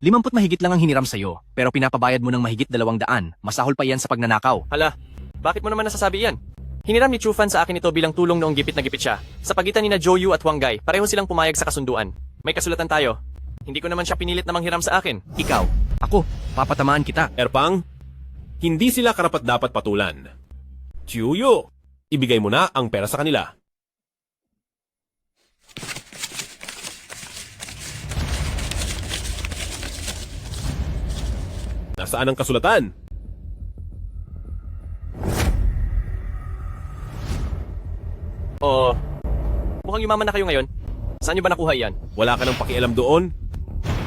50 mahigit lang ang hiniram sa'yo, pero pinapabayad mo ng mahigit 200. Masahol pa yan sa pagnanakaw. Hala, bakit mo naman nasasabi yan? Hiniram ni Chu Fan sa akin ito bilang tulong noong gipit na gipit siya. Sa pagitan ni na Joyu at Wang Gai, pareho silang pumayag sa kasunduan. May kasulatan tayo. Hindi ko naman siya pinilit na manghiram sa akin. Ikaw, ako, papatamaan kita. Erpang, hindi sila karapat-dapat patulan. Chiuyo, ibigay mo na ang pera sa kanila. Nasaan ang kasulatan? O, mukhang yumaman na kayo ngayon. Saan niyo ba nakuha yan? Wala ka nang pakialam doon?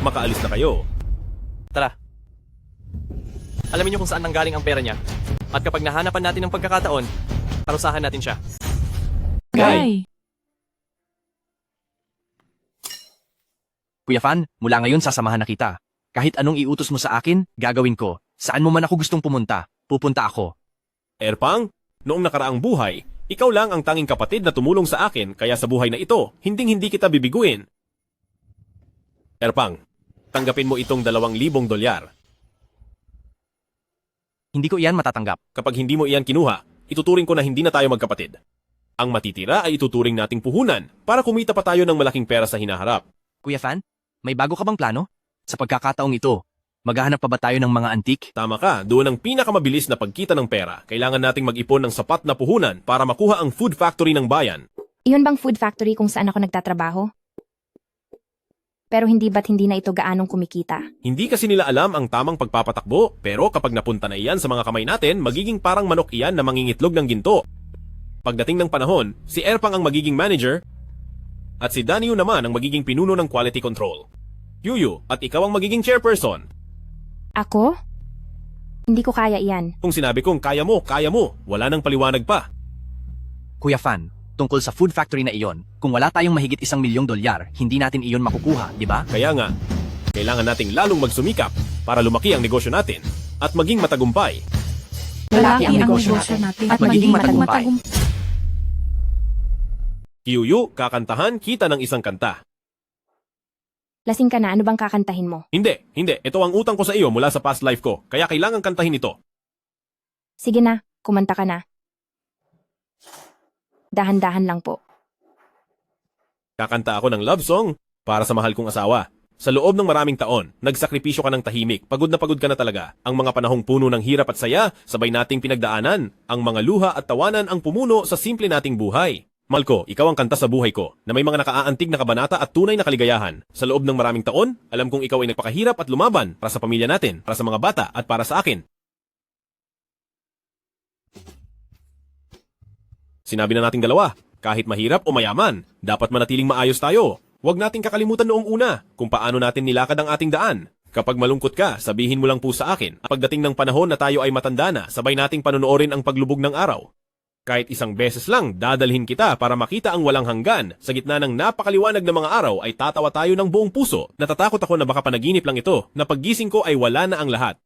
Makaalis na kayo. Tara. Alamin niyo kung saan nanggaling ang pera niya. At kapag nahanapan natin ng pagkakataon, parusahan natin siya. Guy! Kuya Fan, mula ngayon sasamahan na kita. Kahit anong iutos mo sa akin, gagawin ko. Saan mo man ako gustong pumunta, pupunta ako. Erpang, noong nakaraang buhay, ikaw lang ang tanging kapatid na tumulong sa akin, kaya sa buhay na ito, hinding-hindi kita bibiguin. Erpang, tanggapin mo itong $2,000. Hindi ko iyan matatanggap. Kapag hindi mo iyan kinuha, ituturing ko na hindi na tayo magkapatid. Ang matitira ay ituturing nating puhunan para kumita pa tayo ng malaking pera sa hinaharap. Kuya Fan, may bago ka bang plano? Sa pagkakataong ito, maghahanap pa ba tayo ng mga antik? Tama ka, doon ang pinakamabilis na pagkita ng pera. Kailangan nating mag-ipon ng sapat na puhunan para makuha ang food factory ng bayan. Iyon bang food factory kung saan ako nagtatrabaho? Pero hindi ba't hindi na ito gaanong kumikita? Hindi kasi nila alam ang tamang pagpapatakbo, pero kapag napunta na iyan sa mga kamay natin, magiging parang manok iyan na mangingitlog ng ginto. Pagdating ng panahon, si Erpang ang magiging manager at si Danyu naman ang magiging pinuno ng quality control. Yuyu, at ikaw ang magiging chairperson. Ako? Hindi ko kaya iyan. Kung sinabi kong kaya mo, wala nang paliwanag pa. Kuya Fan, tungkol sa food factory na iyon, kung wala tayong mahigit $1,000,000, hindi natin iyon makukuha, di ba? Kaya nga, kailangan nating lalong magsumikap para lumaki ang negosyo natin at maging matagumpay. Lalaki ang negosyo natin at magiging matagumpay. Yuyu, kakantahan kita ng isang kanta. Lasing ka na, ano bang kakantahin mo? Hindi. Ito ang utang ko sa iyo mula sa past life ko, kaya kailangan kantahin ito. Sige na, kumanta ka na. Dahan-dahan lang po. Kakanta ako ng love song para sa mahal kong asawa. Sa loob ng maraming taon, nagsakripisyo ka ng tahimik, pagod na pagod ka na talaga. Ang mga panahong puno ng hirap at saya, sabay nating pinagdaanan. Ang mga luha at tawanan ang pumuno sa simple nating buhay. Malko, ikaw ang kanta sa buhay ko, na may mga nakaaantig na kabanata at tunay na kaligayahan. Sa loob ng maraming taon, alam kong ikaw ay nagpakahirap at lumaban para sa pamilya natin, para sa mga bata at para sa akin. Sinabi na nating dalawa, kahit mahirap o mayaman, dapat manatiling maayos tayo. Huwag nating kakalimutan noong una kung paano natin nilakad ang ating daan. Kapag malungkot ka, sabihin mo lang po sa akin. Pagdating ng panahon na tayo ay matanda na, sabay nating panonoorin ang paglubog ng araw. Kahit isang beses lang, dadalhin kita para makita ang walang hanggan. Sa gitna ng napakaliwanag na mga araw ay tatawa tayo ng buong puso. Natatakot ako na baka panaginip lang ito, na paggising ko ay wala na ang lahat.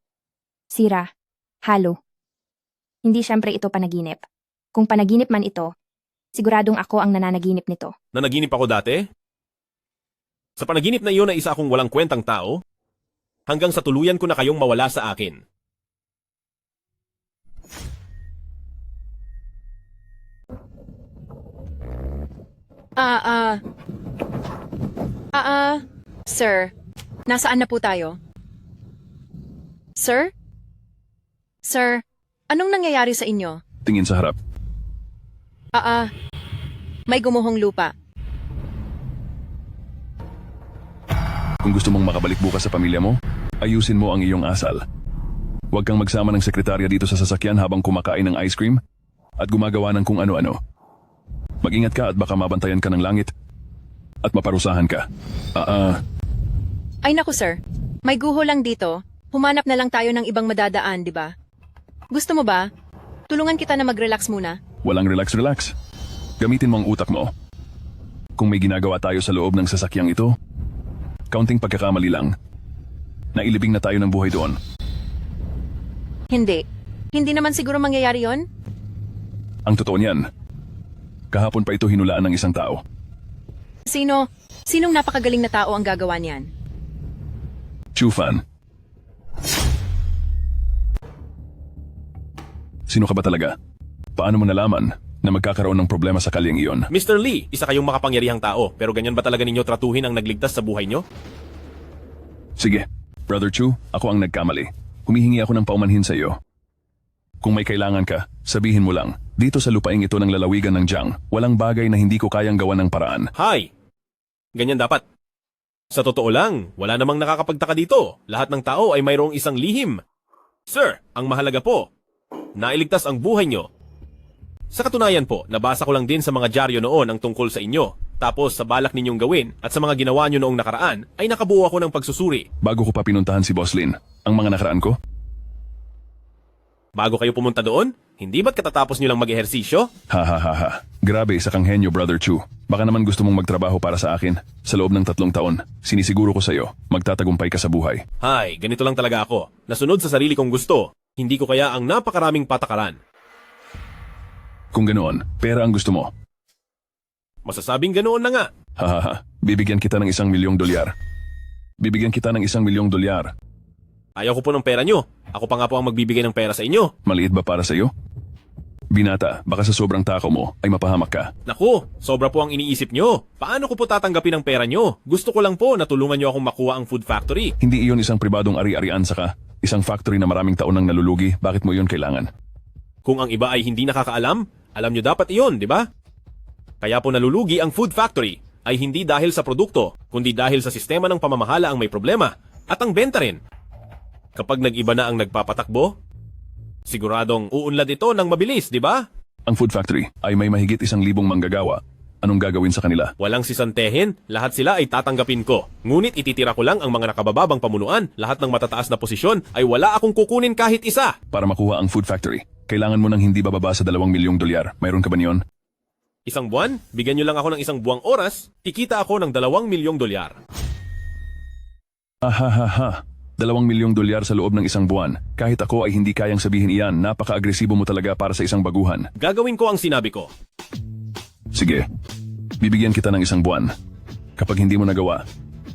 Sira. Halo. Hindi siyempre ito panaginip. Kung panaginip man ito, siguradong ako ang nananaginip nito. Nanaginip ako dati? Sa panaginip na iyon ay isa akong walang kwentang tao, hanggang sa tuluyan ko na kayong mawala sa akin. Sir, nasaan na po tayo? Sir? Sir, anong nangyayari sa inyo? Tingin sa harap. May gumuhong lupa. Kung gusto mong makabalik bukas sa pamilya mo, ayusin mo ang iyong asal. Huwag kang magsama ng sekretarya dito sa sasakyan habang kumakain ng ice cream at gumagawa ng kung ano-ano. Mag-ingat ka at baka mabantayan ka ng langit at maparusahan ka. Ay naku sir, may guho lang dito. Humanap na lang tayo ng ibang madadaan, di ba? Gusto mo ba? Tulungan kita na mag-relax muna. Walang relax. Gamitin mo ang utak mo. Kung may ginagawa tayo sa loob ng sasakyang ito, kaunting pagkakamali lang. Nailibing na tayo ng buhay doon. Hindi. Hindi naman siguro mangyayari yon. Ang totoo niyan, kahapon pa ito hinulaan ng isang tao. Sinong napakagaling na tao ang gagawa niyan? Chufan. Sino ka ba talaga? Paano mo nalaman na magkakaroon ng problema sa kalyeng iyon? Mr. Lee, isa kayong makapangyarihang tao, pero ganyan ba talaga ninyo tratuhin ang nagligtas sa buhay nyo? Sige, Brother Chu, ako ang nagkamali. Humihingi ako ng paumanhin sa iyo. Kung may kailangan ka, sabihin mo lang. Dito sa lupaing ito ng lalawigan ng Jiang, walang bagay na hindi ko kayang gawa ng paraan. Hi! Ganyan dapat. Sa totoo lang, wala namang nakakapagtaka dito. Lahat ng tao ay mayroong isang lihim. Sir, ang mahalaga po, nailigtas ang buhay nyo. Sa katunayan po, nabasa ko lang din sa mga dyaryo noon ang tungkol sa inyo. Tapos sa balak ninyong gawin at sa mga ginawa nyo noong nakaraan, ay nakabuo ako ng pagsusuri. Bago ko pa pinuntahan si Boss Lin, ang mga nakaraan ko, Bago kayo pumunta doon, hindi ba't katatapos nyo lang mag-ehersisyo? ha. Grabe, isa kang henyo, Brother Chu. Baka naman gusto mong magtrabaho para sa akin. Sa loob ng 3 taon, sinisiguro ko sa iyo, magtatagumpay ka sa buhay. Hay, ganito lang talaga ako. Nasunod sa sarili kong gusto. Hindi ko kaya ang napakaraming patakaran. Kung ganoon, pera ang gusto mo. Masasabing ganoon na nga. Ha. Bibigyan kita ng $1,000,000. Bibigyan kita ng $1,000,000. Ayaw ko po ng pera nyo. Ako pa nga po ang magbibigay ng pera sa inyo. Maliit ba para sa iyo? Binata, baka sa sobrang tako mo ay mapahamak ka. Naku, sobra po ang iniisip nyo. Paano ko po tatanggapin ang pera nyo? Gusto ko lang po na tulungan nyo akong makuha ang food factory. Hindi iyon isang pribadong ari-arian saka isang factory na maraming taon nang nalulugi. Bakit mo iyon kailangan? Kung ang iba ay hindi nakakaalam, alam nyo dapat iyon, di ba? Kaya po nalulugi ang food factory ay hindi dahil sa produkto, kundi dahil sa sistema ng pamamahala ang may problema at ang benta rin. Kapag nag-iba na ang nagpapatakbo, siguradong uunlad ito ng mabilis, di ba? Ang food factory ay may mahigit 1,000 manggagawa. Anong gagawin sa kanila? Walang sisantehin, lahat sila ay tatanggapin ko. Ngunit ititira ko lang ang mga nakabababang pamunuan, lahat ng matataas na posisyon ay wala akong kukunin kahit isa. Para makuha ang food factory, kailangan mo ng hindi bababa sa $2,000,000. Mayroon ka ba niyon? Isang buwan, bigyan nyo lang ako ng isang buwang oras, kikita ako ng $2,000,000. Ha. $2,000,000 sa loob ng isang buwan. Kahit ako ay hindi kayang sabihin iyan, napaka-agresibo mo talaga para sa isang baguhan. Gagawin ko ang sinabi ko. Sige, bibigyan kita ng isang buwan. Kapag hindi mo nagawa,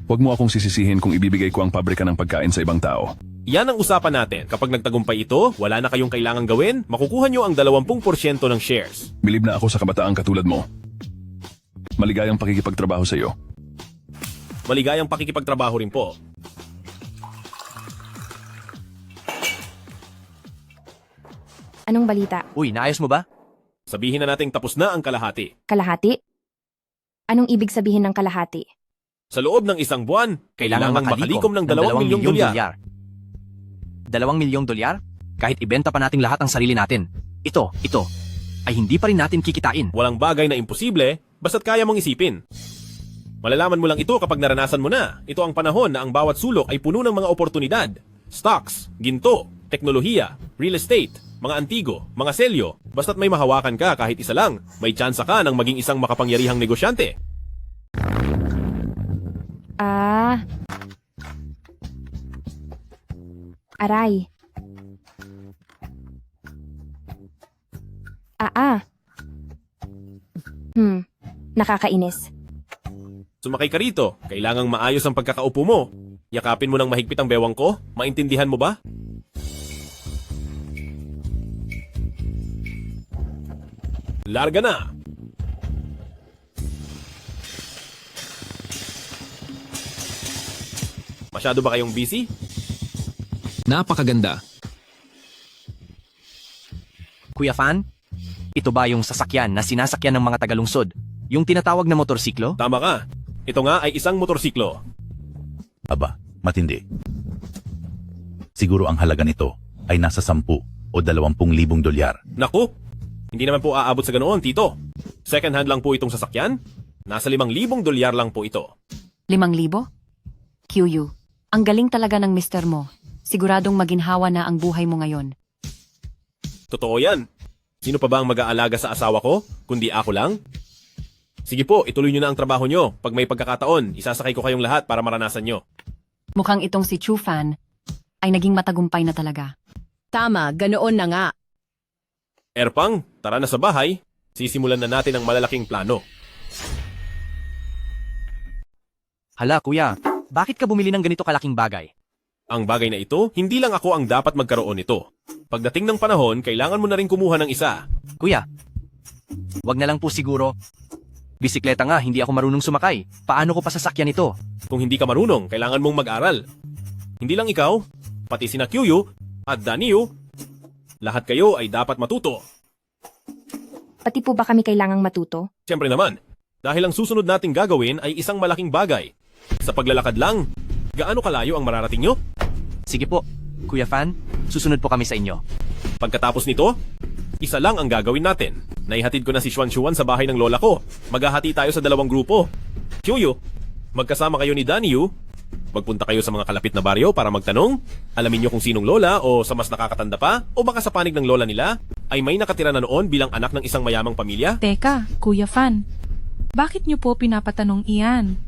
huwag mo akong sisisihin kung ibibigay ko ang pabrika ng pagkain sa ibang tao. Yan ang usapan natin. Kapag nagtagumpay ito, wala na kayong kailangang gawin, makukuha nyo ang 20% ng shares. Bilib na ako sa kabataang katulad mo. Maligayang pakikipagtrabaho sa iyo. Maligayang pakikipagtrabaho rin po. Anong balita? Uy, naayos mo ba? Sabihin na nating tapos na ang kalahati. Kalahati? Anong ibig sabihin ng kalahati? Sa loob ng isang buwan, kailangang makalikom ng $2,000,000. $2,000,000? Kahit ibenta pa nating lahat ang sarili natin. Ito, ay hindi pa rin natin kikitain. Walang bagay na imposible, basta't kaya mong isipin. Malalaman mo lang ito kapag naranasan mo na. Ito ang panahon na ang bawat sulok ay puno ng mga oportunidad. Stocks, ginto, teknolohiya, real estate, mga antigo, mga selyo. Basta't may mahawakan ka kahit isa lang, may tsansa ka ng maging isang makapangyarihang negosyante. Aray. Nakakainis. Sumakay ka rito, kailangang maayos ang pagkakaupo mo. Yakapin mo ng mahigpit ang bewang ko, maintindihan mo ba? Larga na! Masyado ba kayong busy? Napakaganda. Kuya Fan, ito ba yung sasakyan na sinasakyan ng mga tagalungsod? Yung tinatawag na motorsiklo? Tama ka. Ito nga ay isang motorsiklo. Aba, matindi. Siguro ang halaga nito ay nasa 10 o $20,000. Naku! Hindi naman po aabot sa ganoon, Tito. Second hand lang po itong sasakyan. Nasa $5,000 lang po ito. 5,000? QU, ang galing talaga ng mister mo. Siguradong maginhawa na ang buhay mo ngayon. Totoo yan. Sino pa ba ang mag-aalaga sa asawa ko, kundi ako lang? Sige po, ituloy nyo na ang trabaho nyo. Pag may pagkakataon, isasakay ko kayong lahat para maranasan nyo. Mukhang itong si Chu Fan ay naging matagumpay na talaga. Tama, ganoon na nga. Erpang, tara na sa bahay. Sisimulan na natin ang malalaking plano. Hala kuya, bakit ka bumili ng ganito kalaking bagay? Ang bagay na ito, hindi lang ako ang dapat magkaroon nito. Pagdating ng panahon, kailangan mo na rin kumuha ng isa. Kuya, wag na lang po siguro. Bisikleta nga, hindi ako marunong sumakay. Paano ko pa sasakyan ito? Kung hindi ka marunong, kailangan mong mag-aral. Hindi lang ikaw, pati sina Kyuyu at Daniyu, lahat kayo ay dapat matuto. Pati po ba kami kailangang matuto? Siyempre naman, dahil ang susunod nating gagawin ay isang malaking bagay. Sa paglalakad lang, gaano kalayo ang mararating nyo? Sige po, Kuya Fan, susunod po kami sa inyo. Pagkatapos nito, isa lang ang gagawin natin. Naihatid ko na si Xuan sa bahay ng lola ko. Maghahati tayo sa 2 grupo. Kyuyu, magkasama kayo ni Daniyu. Magpunta kayo sa mga kalapit na baryo para magtanong. Alamin nyo kung sinong lola o sa mas nakakatanda pa o baka sa panig ng lola nila ay may nakatira na noon bilang anak ng isang mayamang pamilya. Teka, Kuya Fan. Bakit niyo po pinapatanong iyan?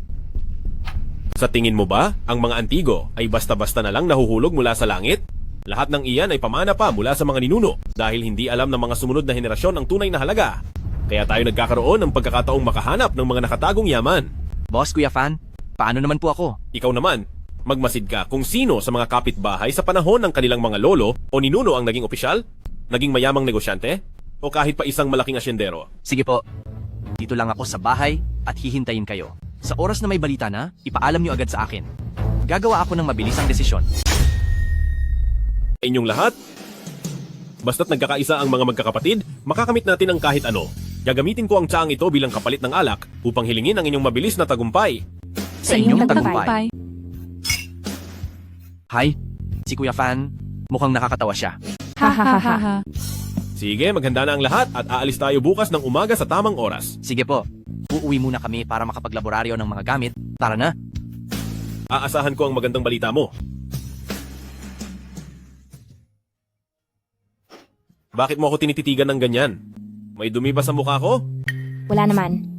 Sa tingin mo ba, ang mga antigo ay basta-basta na lang nahuhulog mula sa langit? Lahat ng iyan ay pamana pa mula sa mga ninuno dahil hindi alam ng mga sumunod na henerasyon ang tunay na halaga. Kaya tayo nagkakaroon ng pagkakataong makahanap ng mga nakatagong yaman. Boss Kuya Fan, paano naman po ako? Ikaw naman, magmasid ka kung sino sa mga kapitbahay sa panahon ng kanilang mga lolo o ninuno ang naging opisyal, naging mayamang negosyante, o kahit pa isang malaking asyendero. Sige po, dito lang ako sa bahay at hihintayin kayo. Sa oras na may balita na, ipaalam niyo agad sa akin. Gagawa ako ng mabilisang desisyon. Inyong lahat, basta't nagkakaisa ang mga magkakapatid, makakamit natin ang kahit ano. Gagamitin ko ang tsaang ito bilang kapalit ng alak upang hilingin ang inyong mabilis na tagumpay. Sa inyong tagumpay. Hi, si Kuya Fan. Mukhang nakakatawa siya. Ha ha ha ha ha. Sige, maghanda na ang lahat at aalis tayo bukas ng umaga sa tamang oras. Sige po, uuwi muna kami para makapaglaboraryo ng mga gamit. Tara na. Aasahan ko ang magandang balita mo. Bakit mo ako tinititigan ng ganyan? May dumi ba sa mukha ko? Wala naman.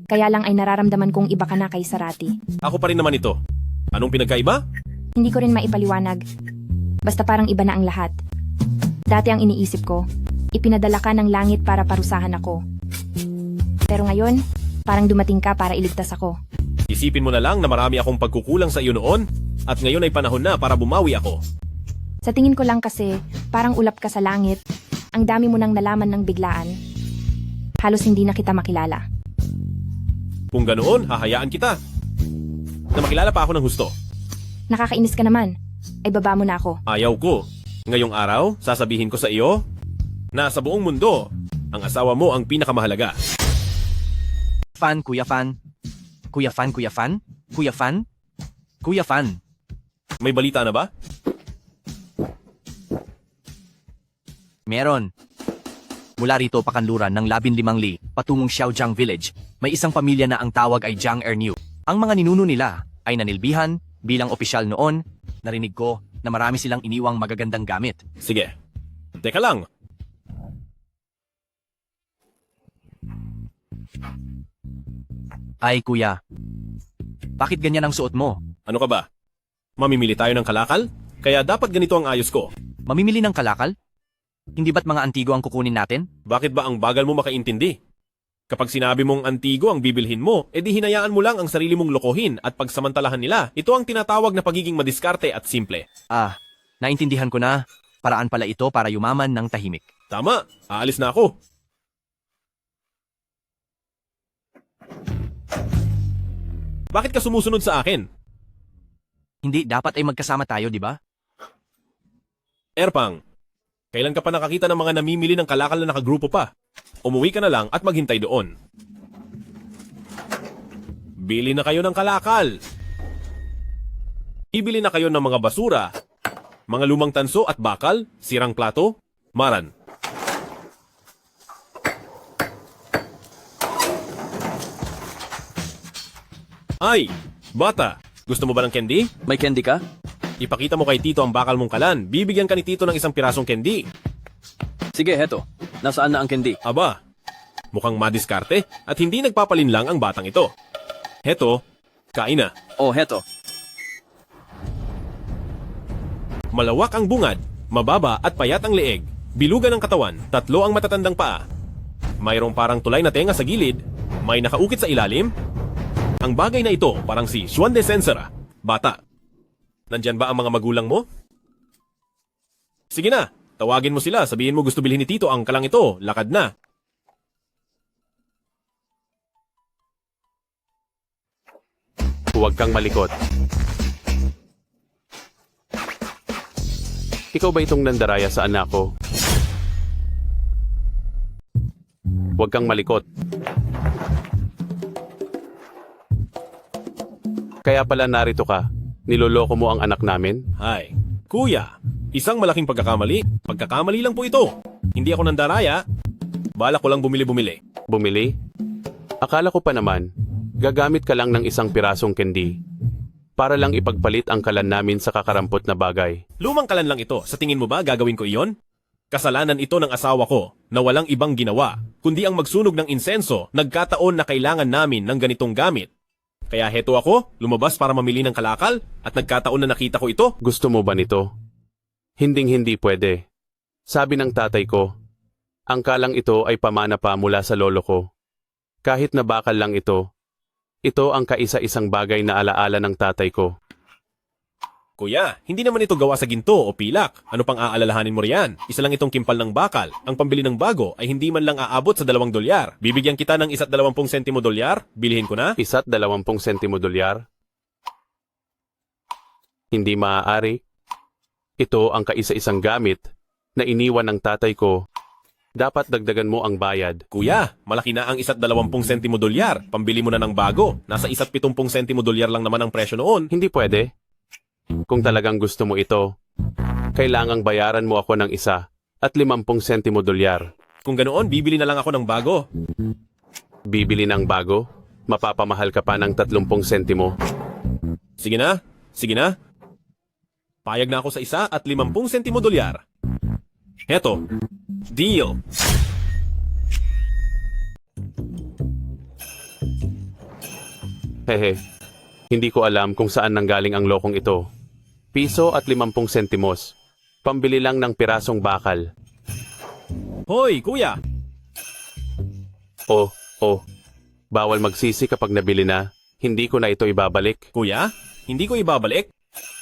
Kaya lang ay nararamdaman kong iba ka na kay Sarati. Ako pa rin naman ito. Anong pinagkaiba? Hindi ko rin maipaliwanag. Basta parang iba na ang lahat. Dati ang iniisip ko, ipinadala ka ng langit para parusahan ako. Pero ngayon, parang dumating ka para iligtas ako. Isipin mo na lang na marami akong pagkukulang sa iyo noon at ngayon ay panahon na para bumawi ako. Sa tingin ko lang kasi, parang ulap ka sa langit. Ang dami mo nang nalaman ng biglaan. Halos hindi na kita makilala. Kung ganoon, hahayaan kita. Na makilala pa ako ng husto. Nakakainis ka naman. Ay baba mo na ako. Ayaw ko. Ngayong araw, sasabihin ko sa iyo na sa buong mundo, ang asawa mo ang pinakamahalaga. Fan, Kuya Fan. Kuya Fan, Kuya Fan? Kuya Fan? Kuya Fan. May balita na ba? Meron. Mula rito pakanluran ng 15 li, patungong Xiaojiang Village, may isang pamilya na ang tawag ay Jiang Erniu. Ang mga ninuno nila ay nanilbihan bilang opisyal noon. Narinig ko na marami silang iniwang magagandang gamit. Sige. Teka lang. Ay kuya, bakit ganyan ang suot mo? Ano ka ba? Mamimili tayo ng kalakal? Kaya dapat ganito ang ayos ko. Mamimili ng kalakal? Hindi ba't mga antigo ang kukunin natin? Bakit ba ang bagal mo makaintindi? Kapag sinabi mong antigo ang bibilhin mo, edi hinayaan mo lang ang sarili mong lokohin at pagsamantalahan nila. Ito ang tinatawag na pagiging madiskarte at simple. Ah, naintindihan ko na. Paraan pala ito para yumaman ng tahimik. Tama, aalis na ako. Bakit ka sumusunod sa akin? Hindi, dapat ay magkasama tayo, di ba? Erpang, kailan ka pa nakakita ng mga namimili ng kalakal na nakagrupo pa? Umuwi ka na lang at maghintay doon. Bili na kayo ng kalakal. Ibili na kayo ng mga basura, mga lumang tanso at bakal, sirang plato, maran. Ay, bata, gusto mo ba ng candy? May candy ka? Ipakita mo kay Tito ang bakal mong kalan. Bibigyan ka ni Tito ng isang pirasong candy. Sige, heto. Nasaan na ang candy? Aba, mukhang madiskarte at hindi nagpapalinlang ang batang ito. Heto, kain na. Oh, heto. Malawak ang bungad, mababa at payat ang leeg. Bilugan ang katawan, 3 ang matatandang paa. Mayroong parang tulay na tenga sa gilid, may nakaukit sa ilalim. Ang Ang bagay na ito parang si Juan de Sensera. Bata. Nandyan ba ang mga magulang mo? Sige na, tawagin mo sila. Sabihin mo gusto bilhin ni Tito ang kalang ito. Lakad na. Huwag kang malikot. Ikaw ba itong nandaraya sa anak ko? Huwag kang malikot. Kaya pala narito ka. Niloloko mo ang anak namin? Hay. Kuya, isang malaking pagkakamali. Pagkakamali lang po ito. Hindi ako nandaraya. Balak ko lang bumili-bumili. Bumili? Akala ko pa naman, gagamit ka lang ng isang pirasong candy para lang ipagpalit ang kalan namin sa kakarampot na bagay. Lumang kalan lang ito. Sa tingin mo ba gagawin ko iyon? Kasalanan ito ng asawa ko na walang ibang ginawa, kundi ang magsunog ng insenso. Nagkataon na kailangan namin ng ganitong gamit. Kaya heto ako, lumabas para mamili ng kalakal at nagkataon na nakita ko ito. Gusto mo ba nito? Hinding-hindi pwede. Sabi ng tatay ko, ang kalang ito ay pamana pa mula sa lolo ko. Kahit na bakal lang ito ang kaisa-isang bagay na alaala ng tatay ko. Kuya, hindi naman ito gawa sa ginto o pilak. Ano pang aalalahanin mo riyan? Isa lang itong kimpal ng bakal. Ang pambili ng bago ay hindi man lang aabot sa $2. Bibigyan kita ng $1 sentimo dolyar? Bilhin ko na? $1 sentimo dolyar? Hindi maaari. Ito ang kaisa-isang gamit na iniwan ng tatay ko. Dapat dagdagan mo ang bayad. Kuya, malaki na ang $1 sentimo dolyar. Pambili mo na ng bago. Nasa $70 sentimo dolyar lang naman ang presyo noon. Hindi pwede. Kung talagang gusto mo ito, kailangang bayaran mo ako ng $1 at 50 sentimo dolyar. Kung ganoon, bibili na lang ako ng bago. Bibili ng bago? Mapapamahal ka pa ng 30 sentimo. Sige na, sige na. Payag na ako sa $1 at 50 sentimo dolyar. Heto, deal. Hehe, hindi ko alam kung saan nanggaling ang lokong ito. Piso at 50 sentimos. Pambili lang ng pirasong bakal. Hoy, kuya! Oh. Bawal magsisi kapag nabili na. Hindi ko na ito ibabalik. Kuya, hindi ko ibabalik.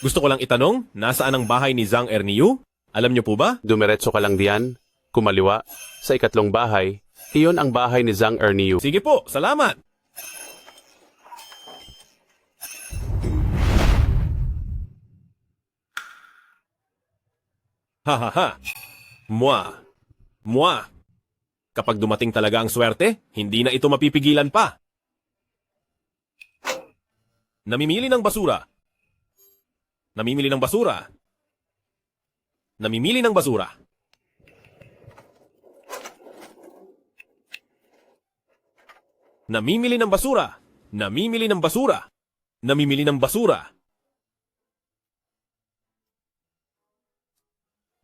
Gusto ko lang itanong, nasaan ang bahay ni Zhang Erniu? Alam niyo po ba? Dumiretso ka lang diyan, kumaliwa, sa ikatlong bahay. Iyon ang bahay ni Zhang Erniu. Sige po, salamat! Ha. Moi. Kapag dumating talaga ang swerte, hindi na ito mapipigilan pa. Namimili ng basura. Namimili ng basura. Namimili ng basura. Namimili ng basura. Namimili ng basura. Namimili ng basura.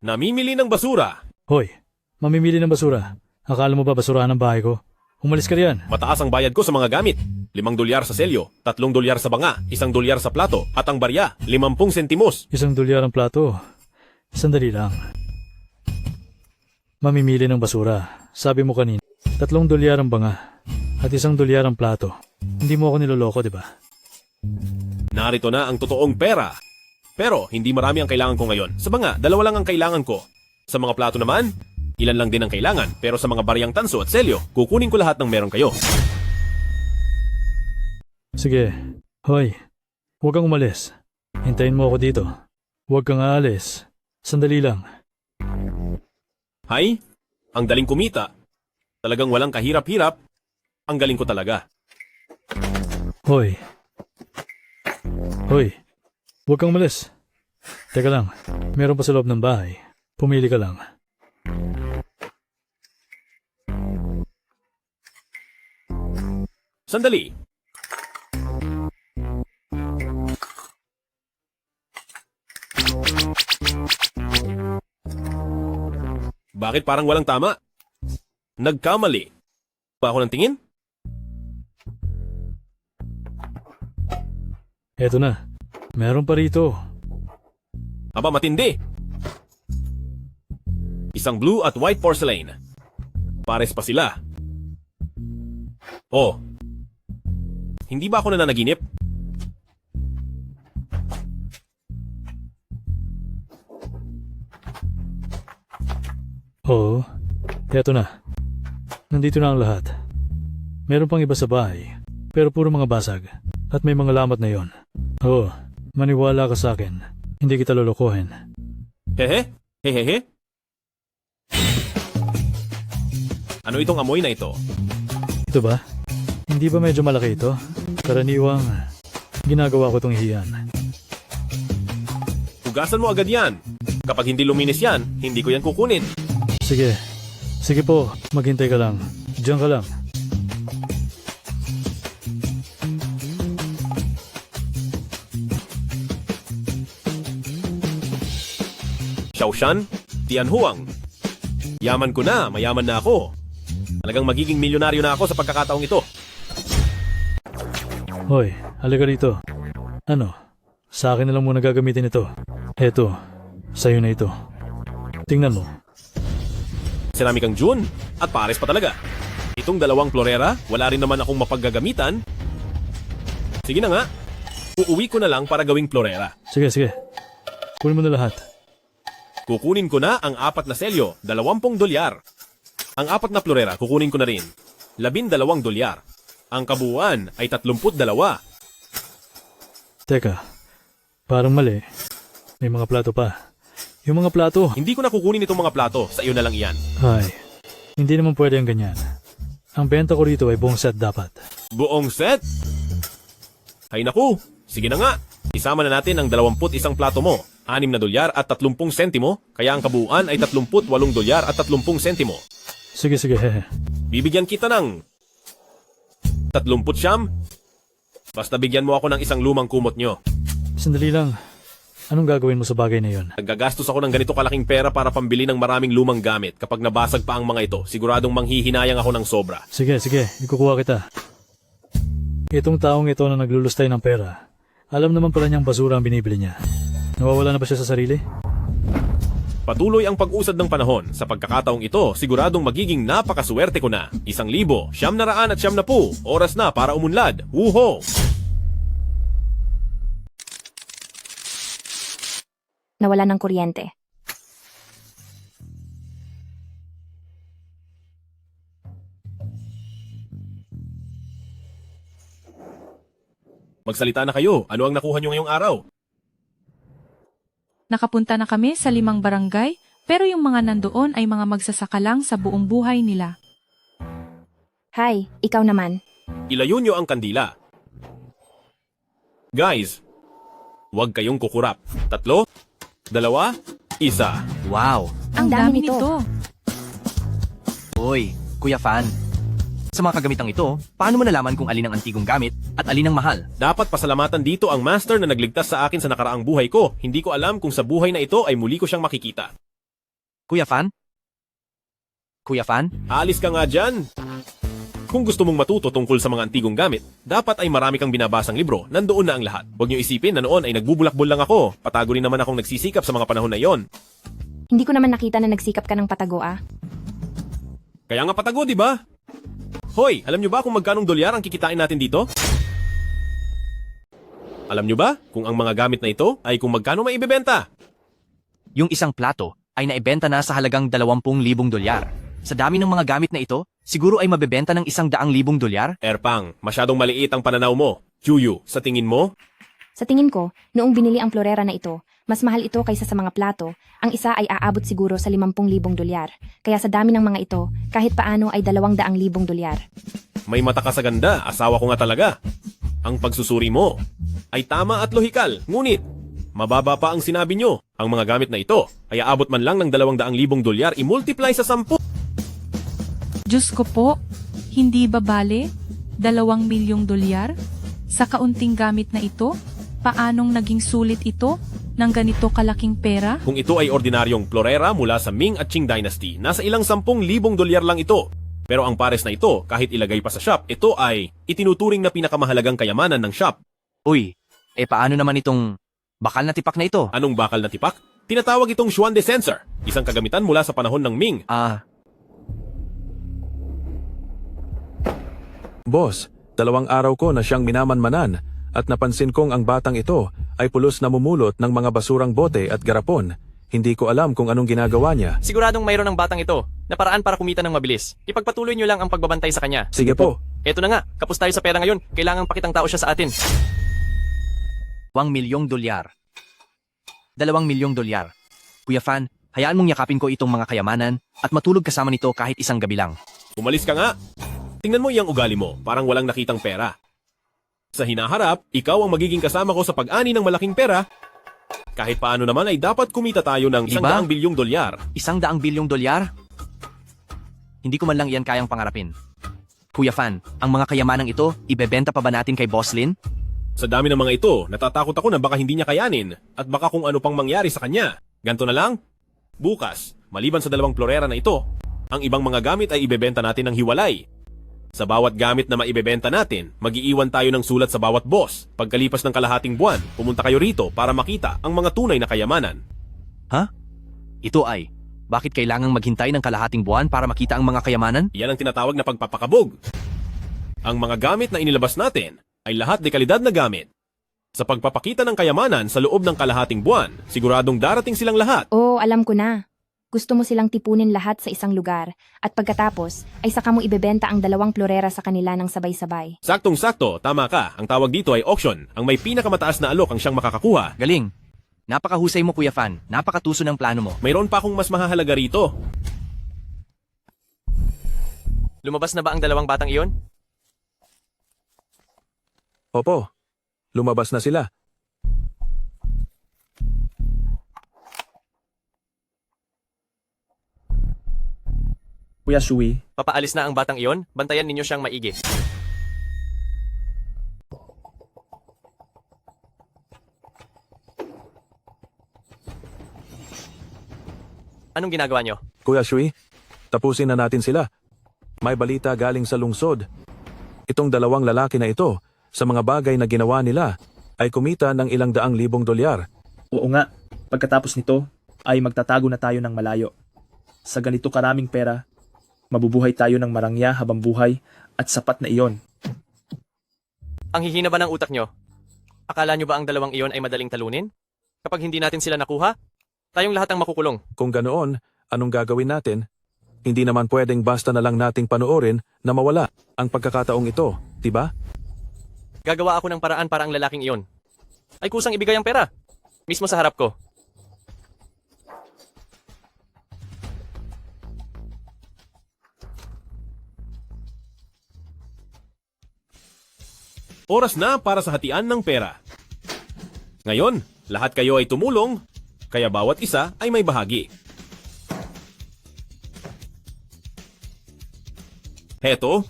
Namimili ng basura. Hoy, mamimili ng basura. Akala mo ba basurahan ang bahay ko? Umalis ka riyan. Mataas ang bayad ko sa mga gamit. $5 sa selyo, $3 sa banga, $1 sa plato, at ang barya, 50 sentimos. $1 ang plato. Sandali lang. Mamimili ng basura. Sabi mo kanina, $3 ang banga, at $1 ang plato. Hindi mo ako niloloko, di ba? Narito na ang totoong pera. Pero hindi marami ang kailangan ko ngayon. Sa banga, 2 lang ang kailangan ko. Sa mga plato naman, ilan lang din ang kailangan. Pero sa mga baryang tanso at selyo, kukunin ko lahat ng meron kayo. Sige. Hoy, huwag kang umalis. Hintayin mo ako dito. Huwag kang aalis. Sandali lang. Hay, ang daling kumita. Talagang walang kahirap-hirap. Ang galing ko talaga. Hoy, huwag kang umalis. Teka lang, meron pa sa loob ng bahay. Pumili ka lang. Sandali. Bakit parang walang tama? Nagkamali. Pa ako ng tingin? Eto na. Meron pa rito. Aba, matindi. Isang blue at white porcelain. Pares pa sila. Oh. Hindi ba ako nananaginip? Oo, eto na. Nandito na ang lahat. Meron pang iba sa bahay, pero puro mga basag. At may mga lamat na yon. Oo, maniwala ka sa akin. Hindi kita lolokohin. Hehe? Hehehe? Ano itong amoy na ito? Ito ba? Hindi ba medyo malaki ito? Karaniwang ginagawa ko itong hiyan. Hugasan mo agad yan. Kapag hindi luminis yan, hindi ko yan kukunin. Sige. Sige po, maghintay ka lang. Diyan ka lang. Xiaoshan, Tianhuang. Yaman ko na, mayaman na ako. Talagang magiging milyonaryo na ako sa pagkakataong ito. Hoy, halika rito. Ano? Sa akin na lang muna gagamitin ito. Eto, sa'yo na ito. Tingnan mo. Ceramic ang June, at pares pa talaga. Itong dalawang florera, wala rin naman akong mapaggagamitan. Sige na nga, uuwi ko na lang para gawing florera. Sige, sige. Kunin mo na lahat. Kukunin ko na ang 4 na selyo, $20. Ang 4 na florera, kukunin ko na rin, $12. Ang kabuuan ay 32. Teka, parang mali. May mga plato pa. Yung mga plato. Hindi ko na kukunin itong mga plato, sa iyo na lang iyan. Ay, hindi naman pwede ang ganyan. Ang benta ko rito ay buong set dapat. Buong set? Ay naku, sige na nga. Isama na natin ang 21 plato mo, $6 at 30 sentimo, kaya ang kabuuan ay $38 at 30 sentimo. Sige, sige, hehe. Bibigyan kita ng 39. Basta bigyan mo ako ng isang lumang kumot nyo. Sandali lang. Anong gagawin mo sa bagay na yon? Naggagastos ako ng ganito kalaking pera para pambili ng maraming lumang gamit. Kapag nabasag pa ang mga ito, siguradong manghihinayang ako ng sobra. Sige, sige, ikukuha kita. Itong taong ito na naglulustay ng pera, alam naman pala niyang basura ang binibili niya. Nawawala na ba siya sa sarili? Patuloy ang pag-usad ng panahon. Sa pagkakataong ito, siguradong magiging napakaswerte ko na. 1,000, 990, oras na para umunlad. Wuho! Nawala ng kuryente. Magsalita na kayo. Ano ang nakuha nyo ngayong araw? Nakapunta na kami sa 5 barangay, pero yung mga nandoon ay mga magsasaka lang sa buong buhay nila. Hi, ikaw naman. Ilayo nyo ang kandila. Guys, huwag kayong kukurap. 3, 2, 1. Wow! Ang dami nito. Uy, Kuya Fan. Sa mga kagamitang ito, paano mo nalaman kung alin ang antigong gamit at alin ang mahal? Dapat pasalamatan dito ang master na nagligtas sa akin sa nakaraang buhay ko. Hindi ko alam kung sa buhay na ito ay muli ko siyang makikita. Kuya Fan? Kuya Fan? Alis ka nga dyan! Kung gusto mong matuto tungkol sa mga antigong gamit, dapat ay marami kang binabasang libro, nandoon na ang lahat. Huwag niyo isipin na noon ay nagbubulakbol lang ako. Patago rin naman akong nagsisikap sa mga panahon na yon. Hindi ko naman nakita na nagsikap ka ng patago ah. Kaya nga patago, di ba? Hoy, alam niyo ba kung magkanong dolyar ang kikitain natin dito? Alam niyo ba kung ang mga gamit na ito ay kung magkano may ibebenta? Yung isang plato ay naibenta na sa halagang $20,000. Sa dami ng mga gamit na ito, siguro ay mabebenta ng $100,000. Erpang, masyadong maliit ang pananaw mo. Chuyu, sa tingin mo? Sa tingin ko, noong binili ang florera na ito, mas mahal ito kaysa sa mga plato. Ang isa ay aabot siguro sa $50,000. Kaya sa dami ng mga ito, kahit paano ay $200,000. May mata ka sa ganda, asawa ko nga talaga. Ang pagsusuri mo ay tama at lohikal, ngunit mababa pa ang sinabi nyo. Ang mga gamit na ito ay aabot man lang ng $200,000 i-multiply sa 10. Diyos ko po, hindi ba bale? $2,000,000? Sa kaunting gamit na ito? Paanong naging sulit ito ng ganito kalaking pera? Kung ito ay ordinaryong florera mula sa Ming at Qing Dynasty, nasa ilang $10,000 lang ito. Pero ang pares na ito, kahit ilagay pa sa shop, ito ay itinuturing na pinakamahalagang kayamanan ng shop. Uy, paano naman itong bakal na tipak na ito? Anong bakal na tipak? Tinatawag itong Xuan de Censer, isang kagamitan mula sa panahon ng Ming. Boss, 2 araw ko na siyang minamanmanan at napansin kong ang batang ito ay pulos namumulot ng mga basurang bote at garapon. Hindi ko alam kung anong ginagawa niya. Siguradong mayroon ng batang ito na paraan para kumita ng mabilis. Ipagpatuloy niyo lang ang pagbabantay sa kanya. Sige po. Eto na nga, kapos tayo sa pera ngayon. Kailangang pakitang tao siya sa atin. 2 milyong dolyar. 2 milyong dolyar. Kuya Fan, hayaan mong yakapin ko itong mga kayamanan at matulog kasama nito kahit isang gabi lang. Umalis ka nga. Tingnan mo iyang ugali mo, parang walang nakitang pera. Sa hinaharap, ikaw ang magiging kasama ko sa pag-ani ng malaking pera. Kahit paano naman ay dapat kumita tayo ng 100 bilyong dolyar. 100 bilyong dolyar? Hindi ko man lang iyan kayang pangarapin. Kuya Fan, ang mga kayamanang ito, ibebenta pa ba natin kay Boss Lin? Sa dami ng mga ito, natatakot ako na baka hindi niya kayanin at baka kung ano pang mangyari sa kanya. Ganto na lang? Bukas, maliban sa 2 florera na ito, ang ibang mga gamit ay ibebenta natin ng hiwalay. Sa bawat gamit na maibebenta natin, mag-iiwan tayo ng sulat sa bawat boss. Pagkalipas ng kalahating buwan, pumunta kayo rito para makita ang mga tunay na kayamanan. Ha? Ito ay, bakit kailangang maghintay ng kalahating buwan para makita ang mga kayamanan? Yan ang tinatawag na pagpapakabog. Ang mga gamit na inilabas natin ay lahat dekalidad na gamit. Sa pagpapakita ng kayamanan sa loob ng kalahating buwan, siguradong darating silang lahat. Oo, alam ko na. Gusto mo silang tipunin lahat sa isang lugar at pagkatapos ay saka mo ibebenta ang 2 florera sa kanila ng sabay-sabay. Saktong-sakto, tama ka. Ang tawag dito ay auction. Ang may pinakamataas na alok ang siyang makakakuha. Galing. Napakahusay mo, Kuya Fan. Napakatuso ng plano mo. Mayroon pa akong mas mahahalaga rito. Lumabas na ba ang 2 batang iyon? Opo, lumabas na sila. Kuya Shui, Papaalis na ang batang iyon, bantayan ninyo siyang maigi. Anong ginagawa nyo? Kuya Shui, tapusin na natin sila. May balita galing sa lungsod. Itong 2 lalaki na ito, sa mga bagay na ginawa nila, ay kumita ng 100,000 dolyar. oo nga, pagkatapos nito ay magtatago na tayo ng malayo. Sa ganito karaming pera, mabubuhay tayo ng marangya habang buhay at sapat na iyon. Ang hihina ba ng utak nyo? Akala nyo ba ang 2 iyon ay madaling talunin? Kapag hindi natin sila nakuha, tayong lahat ang makukulong. Kung ganoon, anong gagawin natin? Hindi naman pwedeng basta na lang nating panoorin na mawala ang pagkakataong ito, diba? Gagawa ako ng paraan para ang lalaking iyon ay kusang ibigay ang pera. Mismo sa harap ko. Oras na para sa hatian ng pera. Ngayon, lahat kayo ay tumulong, kaya bawat isa ay may bahagi. Heto,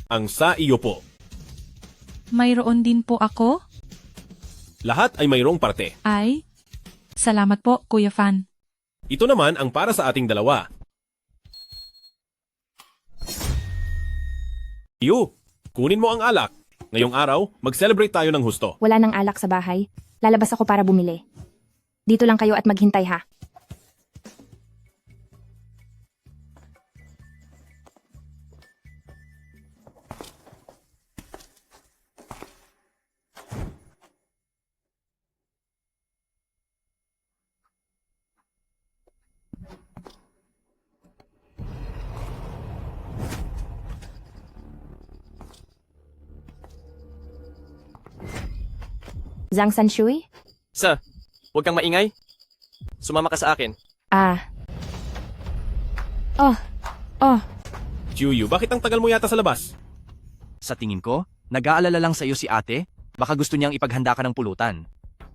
ang sa iyo po. Mayroon din po ako? Lahat ay mayroong parte. Ay, salamat po, Kuya Fan. Ito naman ang para sa ating dalawa. Iyo, kunin mo ang alak. Ngayong araw, mag-celebrate tayo ng husto. Wala nang alak sa bahay. Lalabas ako para bumili. Dito lang kayo at maghintay ha. Zhang Sanshui? Sa, huwag kang maingay. Sumama ka sa akin. Oh. Chuyu, bakit ang tagal mo yata sa labas? Sa tingin ko, nag-aalala lang sa iyo si ate. Baka gusto niyang ipaghanda ka ng pulutan.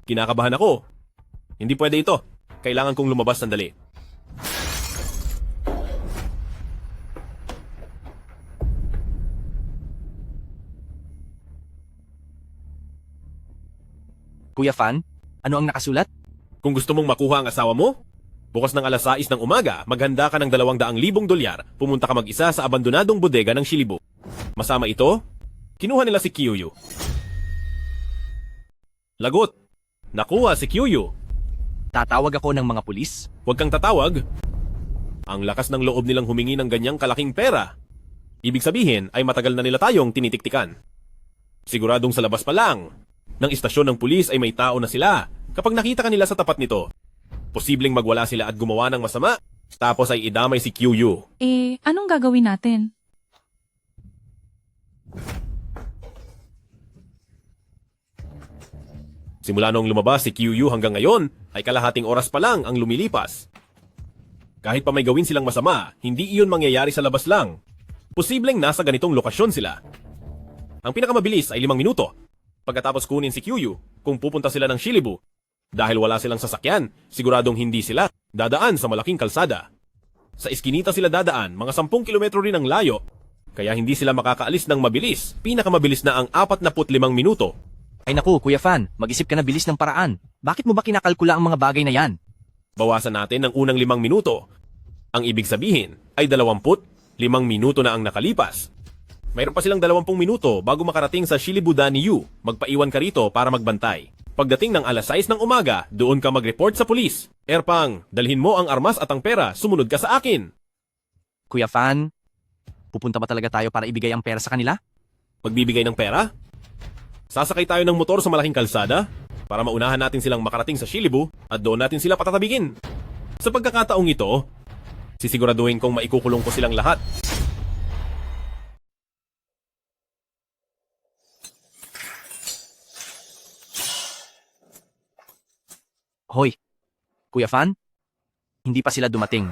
Kinakabahan ako. Hindi pwede ito. Kailangan kong lumabas sandali. Kuya Fan, ano ang nakasulat? Kung gusto mong makuha ang asawa mo, bukas ng 6:00 ng umaga, maghanda ka ng 200,000 dolyar, pumunta ka mag-isa sa abandonadong bodega ng Shilibu. Masama ito, kinuha nila si Kyuyu. Lagot, nakuha si Kyuyu. Tatawag ako ng mga pulis? Huwag kang tatawag. Ang lakas ng loob nilang humingi ng ganyang kalaking pera. Ibig sabihin ay matagal na nila tayong tinitiktikan. Siguradong sa labas pa lang ng istasyon ng pulis ay may tao na sila. Kapag nakita ka nila sa tapat nito, posibleng magwala sila at gumawa ng masama, tapos ay idamay si QU. Anong gagawin natin? Simula noong lumabas si QU hanggang ngayon, ay kalahating oras pa lang ang lumilipas. Kahit pa may gawin silang masama, hindi iyon mangyayari sa labas lang. Posibleng nasa ganitong lokasyon sila. Ang pinakamabilis ay 5 minuto. Pagkatapos kunin si QU, kung pupunta sila ng Shilibu, dahil wala silang sasakyan, siguradong hindi sila dadaan sa malaking kalsada. Sa iskinita sila dadaan, mga 10 kilometro rin ang layo, kaya hindi sila makakaalis ng mabilis. Pinakamabilis na ang 45 minuto. Ay naku, Kuya Fan, mag-isip ka na bilis ng paraan. Bakit mo ba kinakalkula ang mga bagay na yan? Bawasan natin ng unang 5 minuto. Ang ibig sabihin ay 25 minuto na ang nakalipas. Mayroon pa silang 20 minuto bago makarating sa Shilibu Daniu. Magpaiwan ka rito para magbantay. Pagdating ng alas 6 ng umaga, doon ka mag-report sa pulis. Erpang, dalhin mo ang armas at ang pera, sumunod ka sa akin. Kuya Fan, pupunta ba talaga tayo para ibigay ang pera sa kanila? Magbibigay ng pera? Sasakay tayo ng motor sa malaking kalsada para maunahan natin silang makarating sa Shilibu at doon natin sila patatabigin. Sa pagkakataong ito, sisiguraduhin kong maikukulong ko silang lahat. Hoy, Kuya Fan, hindi pa sila dumating.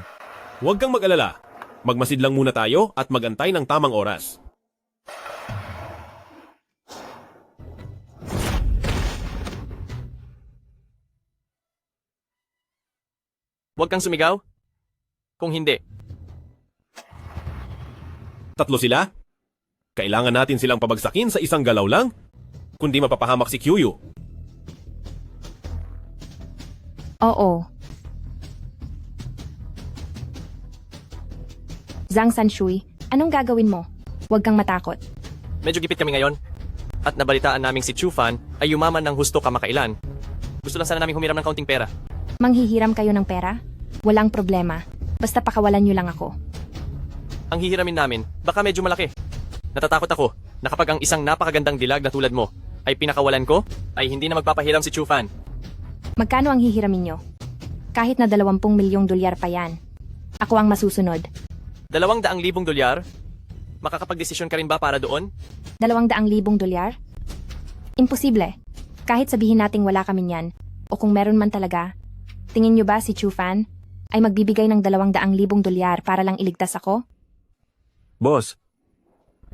Huwag kang mag-alala. Magmasid lang muna tayo at magantay ng tamang oras. Huwag kang sumigaw. Kung hindi, 3 sila? Kailangan natin silang pabagsakin sa isang galaw lang? Kundi mapapahamak si QU. Oo. Zhang Sanshui, anong gagawin mo? Huwag kang matakot. medyo gipit kami ngayon. At nabalitaan naming si Chu Fan ay yumaman ng husto kamakailan. Gusto lang sana naming humiram ng kaunting pera. Manghihiram kayo ng pera? Walang problema. Basta pakawalan nyo lang ako. Ang hihiramin namin, baka medyo malaki. Natatakot ako na kapag ang isang napakagandang dilag na tulad mo ay pinakawalan ko, ay hindi na magpapahiram si Chu Fan. Magkano ang hihiramin nyo? Kahit na 20 milyong dolyar pa yan. Ako ang masusunod. 200,000 dolyar? Makakapagdesisyon ka rin ba para doon? 200,000 dolyar? Imposible. Kahit sabihin nating wala kami niyan, o kung meron man talaga, tingin nyo ba si Chu Fan ay magbibigay ng 200,000 dolyar para lang iligtas ako? Boss,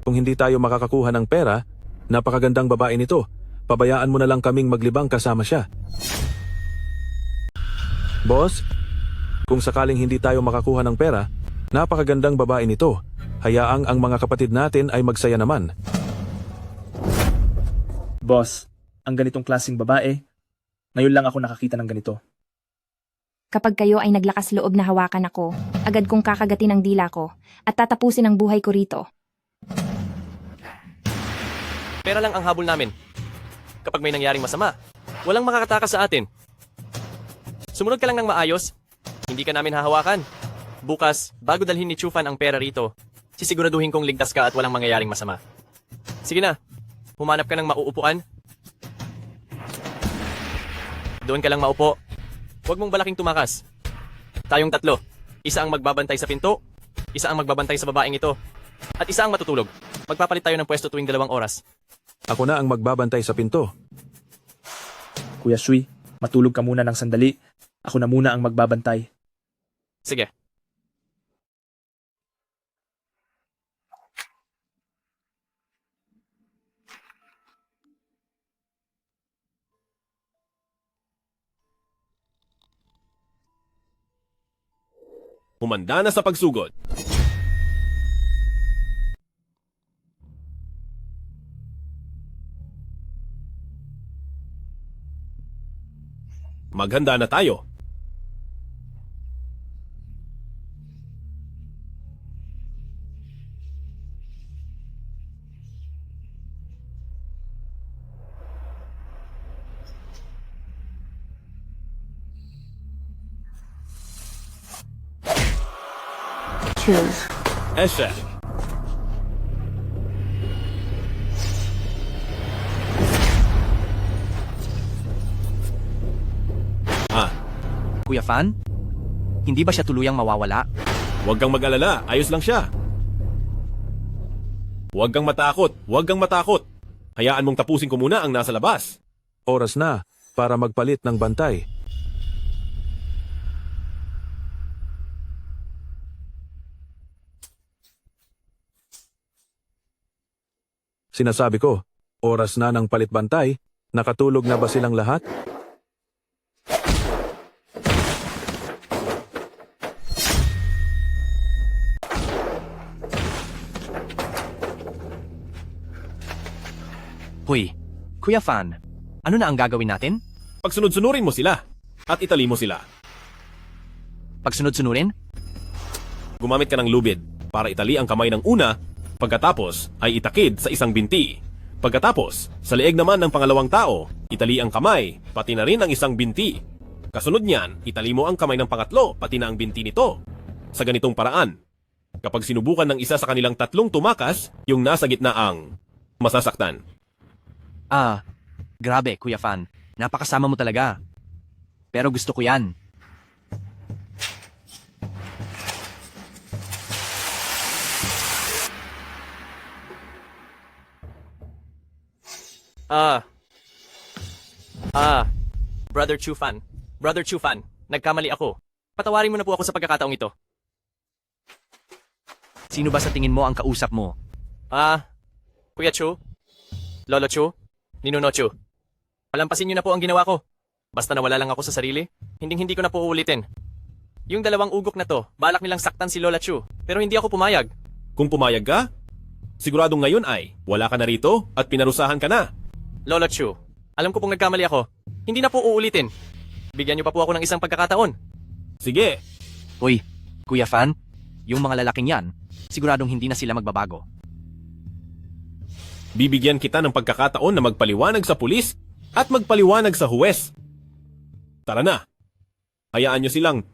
kung hindi tayo makakakuha ng pera, napakagandang babae nito. Pabayaan mo na lang kaming maglibang kasama siya. Boss, kung sakaling hindi tayo makakuha ng pera, napakagandang babae nito. Hayaang ang mga kapatid natin ay magsaya naman. Boss, ang ganitong klaseng babae, ngayon lang ako nakakita ng ganito. Kapag kayo ay naglakas loob na hawakan ako, agad kong kakagatin ang dila ko at tatapusin ang buhay ko rito. Pera lang ang habol namin. Kapag may nangyaring masama, walang makakatakas sa atin. Sumunod ka lang ng maayos, hindi ka namin hahawakan. Bukas, bago dalhin ni Chu Fan ang pera rito, sisiguraduhin kong ligtas ka at walang mangyayaring masama. Sige na, humanap ka ng mauupuan. Doon ka lang maupo. Huwag mong balaking tumakas. Tayong 3. Isa ang magbabantay sa pinto, isa ang magbabantay sa babaeng ito, at isa ang matutulog. Magpapalit tayo ng pwesto tuwing 2 oras. Ako na ang magbabantay sa pinto. Kuya Shui, matulog ka muna ng sandali. Ako na muna ang magbabantay. Sige. Humanda na sa pagsugod. Maghanda na tayo. Eshe. Kuya Fan? Hindi ba siya tuluyang mawawala? Huwag kang mag-alala, ayos lang siya. Huwag kang matakot, huwag kang matakot. Hayaan mong tapusin ko muna ang nasa labas. Oras na para magpalit ng bantay. Sinasabi ko, oras na ng palit bantay. Nakatulog na ba silang lahat? Hoy, Kuya Fan, ano na ang gagawin natin? Pagsunod-sunurin mo sila at itali mo sila. Pagsunod-sunurin? Gumamit ka ng lubid para itali ang kamay ng una, pagkatapos ay itakid sa isang binti. Pagkatapos, sa leeg naman ng pangalawang tao, itali ang kamay, pati na rin ang isang binti. Kasunod niyan, itali mo ang kamay ng pangatlo, pati na ang binti nito. Sa ganitong paraan, kapag sinubukan ng isa sa kanilang tatlong tumakas, yung nasa gitna ang masasaktan. Grabe, Kuya Fan. Napakasama mo talaga. Pero gusto ko yan. Brother Chu Fan. Brother Chu Fan, nagkamali ako. Patawarin mo na po ako sa pagkakataong ito. Sino ba sa tingin mo ang kausap mo? Kuya Chu? Lolo Chu? Ninuno Chu? Palampasin niyo na po ang ginawa ko. Basta nawala lang ako sa sarili, hindi ko na po uulitin. Yung dalawang ugok na to, balak nilang saktan si Lola Chu, pero hindi ako pumayag. Kung pumayag ka, siguradong ngayon ay wala ka na rito at pinarusahan ka na. Lola Chu, alam ko pong nagkamali ako. Hindi na po uulitin. Bigyan niyo pa po ako ng isang pagkakataon. Sige. Hoy, Kuya Fan, yung mga lalaking yan, siguradong hindi na sila magbabago. Bibigyan kita ng pagkakataon na magpaliwanag sa pulis at magpaliwanag sa huwes. Tara na. Hayaan nyo silang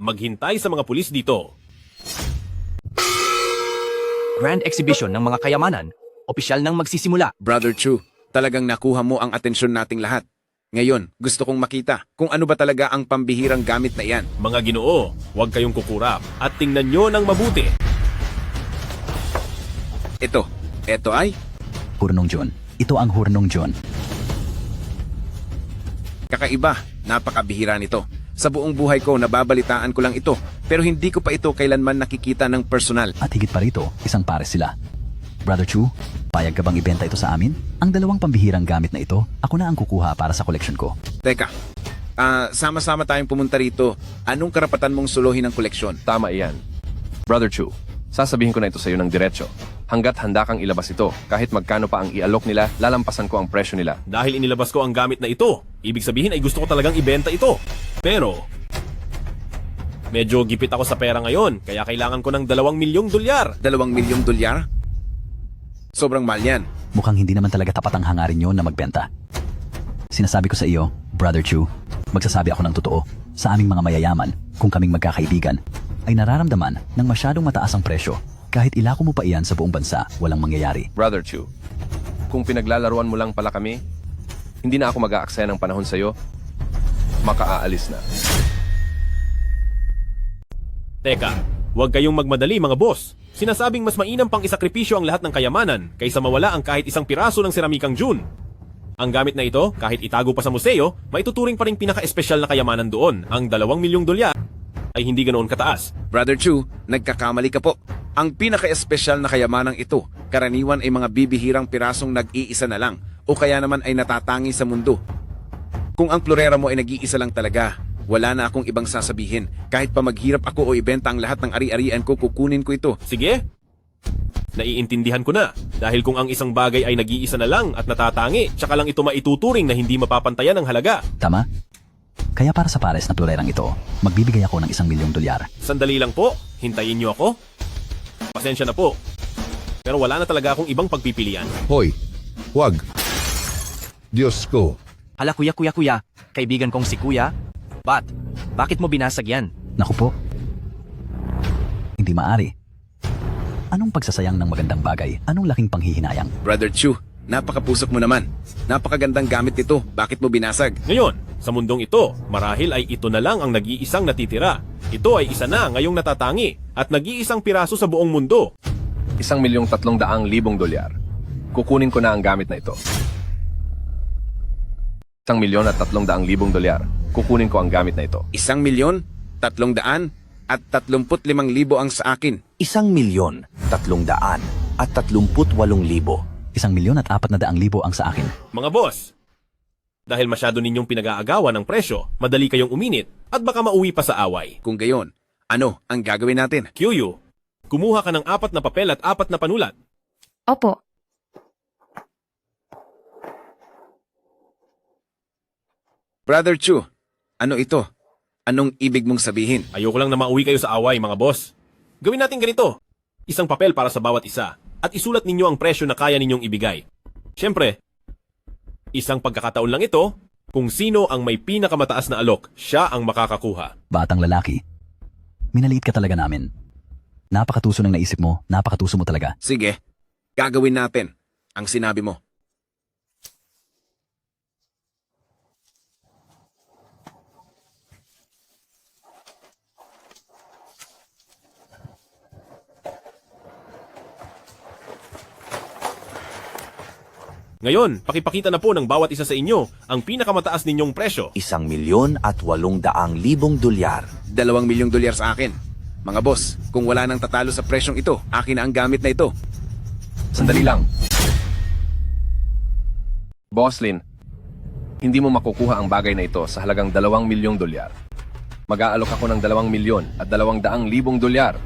maghintay sa mga pulis dito. Grand Exhibition ng mga kayamanan, opisyal nang magsisimula. Brother Chu, talagang nakuha mo ang atensyon nating lahat. Ngayon, gusto kong makita kung ano ba talaga ang pambihirang gamit na iyan. Mga Ginoo, huwag kayong kukurap at tingnan nyo ng mabuti. Ito ay Hurnong John. Ito ang Hurnong John. kakaiba, napakabihira nito. Sa buong buhay ko, nababalitaan ko lang ito, pero hindi ko pa ito kailanman nakikita ng personal. At higit pa rito, isang pares sila. Brother Chu, payag ka bang ibenta ito sa amin? Ang dalawang pambihirang gamit na ito, ako na ang kukuha para sa koleksyon ko. Teka, sama-sama tayong pumunta rito. Anong karapatan mong suluhin ang koleksyon? Tama iyan. Brother Chu, sasabihin ko na ito sa iyo ng diretsyo. Hanggat handa kang ilabas ito, kahit magkano pa ang ialok nila, lalampasan ko ang presyo nila. Dahil inilabas ko ang gamit na ito, ibig sabihin ay gusto ko talagang ibenta ito. Pero, medyo gipit ako sa pera ngayon, kaya kailangan ko ng $2 milyong. $2 milyong? Sobrang mahal yan. Mukhang hindi naman talaga tapat ang hangarin nyo na magbenta. Sinasabi ko sa iyo, Brother Chu, magsasabi ako ng totoo. Sa aming mga mayayaman, kung kaming magkakaibigan, ay nararamdaman ng masyadong mataas ang presyo. Kahit ilako mo pa iyan sa buong bansa, walang mangyayari. Brother Chu, kung pinaglalaruan mo lang pala kami, hindi na ako mag-aaksaya ng panahon sa iyo, makaaalis na. Teka, huwag kayong magmadali mga boss. Sinasabing mas mainam pang isakripisyo ang lahat ng kayamanan kaysa mawala ang kahit isang piraso ng seramikang June. Ang gamit na ito, kahit itago pa sa museo, maituturing pa rin pinaka-espesyal na kayamanan doon. Ang $2 milyong ay hindi ganoon kataas. Brother Chu, nagkakamali ka po. Ang pinaka-espesyal na kayamanang ito, karaniwan ay mga bibihirang pirasong nag-iisa na lang o kaya naman ay natatangi sa mundo. Kung ang florera mo ay nag-iisa lang talaga, wala na akong ibang sasabihin. Kahit pa maghirap ako o ibenta ang lahat ng ari-arian ko, kukunin ko ito. Sige, naiintindihan ko na. Dahil kung ang isang bagay ay nag-iisa na lang at natatangi, tsaka lang ito maituturing na hindi mapapantayan ang halaga. Tama? Kaya para sa pares na florerang ito, magbibigay ako ng $1 milyong. Sandali lang po, hintayin niyo ako. Pasensya na po. Pero wala na talaga akong ibang pagpipilian. Hoy, wag. Diyos ko. Hala kuya, kaibigan kong si kuya. Bakit mo binasag yan? Naku po. Hindi maari. Anong pagsasayang ng magandang bagay? Anong laking panghihinayang? Brother Chu, napakapusok mo naman. Napakagandang gamit nito. Bakit mo binasag? Ngayon, Sa mundong ito, marahil ay ito na lang ang nag-iisang natitira. Ito ay isa na ngayong natatangi at nag-iisang piraso sa buong mundo. $1,300,000. Kukunin ko na ang gamit na ito. $1,300,000. Kukunin ko ang gamit na ito. 1,335,000 ang sa akin. 1,338,000. 1,400,000 ang sa akin. Mga boss, dahil masyado ninyong pinag-aagawan ng presyo, madali kayong uminit at baka mauwi pa sa away. Kung gayon, ano ang gagawin natin? Kyuyu, kumuha ka ng 4 na papel at 4 na panulat. Opo. Brother Chu, ano ito? Anong ibig mong sabihin? Ayoko lang na mauwi kayo sa away, mga boss. Gawin natin ganito. Isang papel para sa bawat isa at isulat ninyo ang presyo na kaya ninyong ibigay. Siyempre, isang pagkakataon lang ito, kung sino ang may pinakamataas na alok, siya ang makakakuha. Batang lalaki, minaliit ka talaga namin. Napakatuso ng naisip mo, napakatuso mo talaga. Sige, gagawin natin ang sinabi mo. Ngayon, pakipakita na po ng bawat isa sa inyo ang pinakamataas ninyong presyo. $1,800,000. $2,000,000 sa akin. Mga boss, kung wala nang tatalo sa presyong ito, akin na ang gamit na ito. Sandali lang. Boss Lin, hindi mo makukuha ang bagay na ito sa halagang $2,000,000. Mag-aalok ako ng $2,000,000 at $200,000.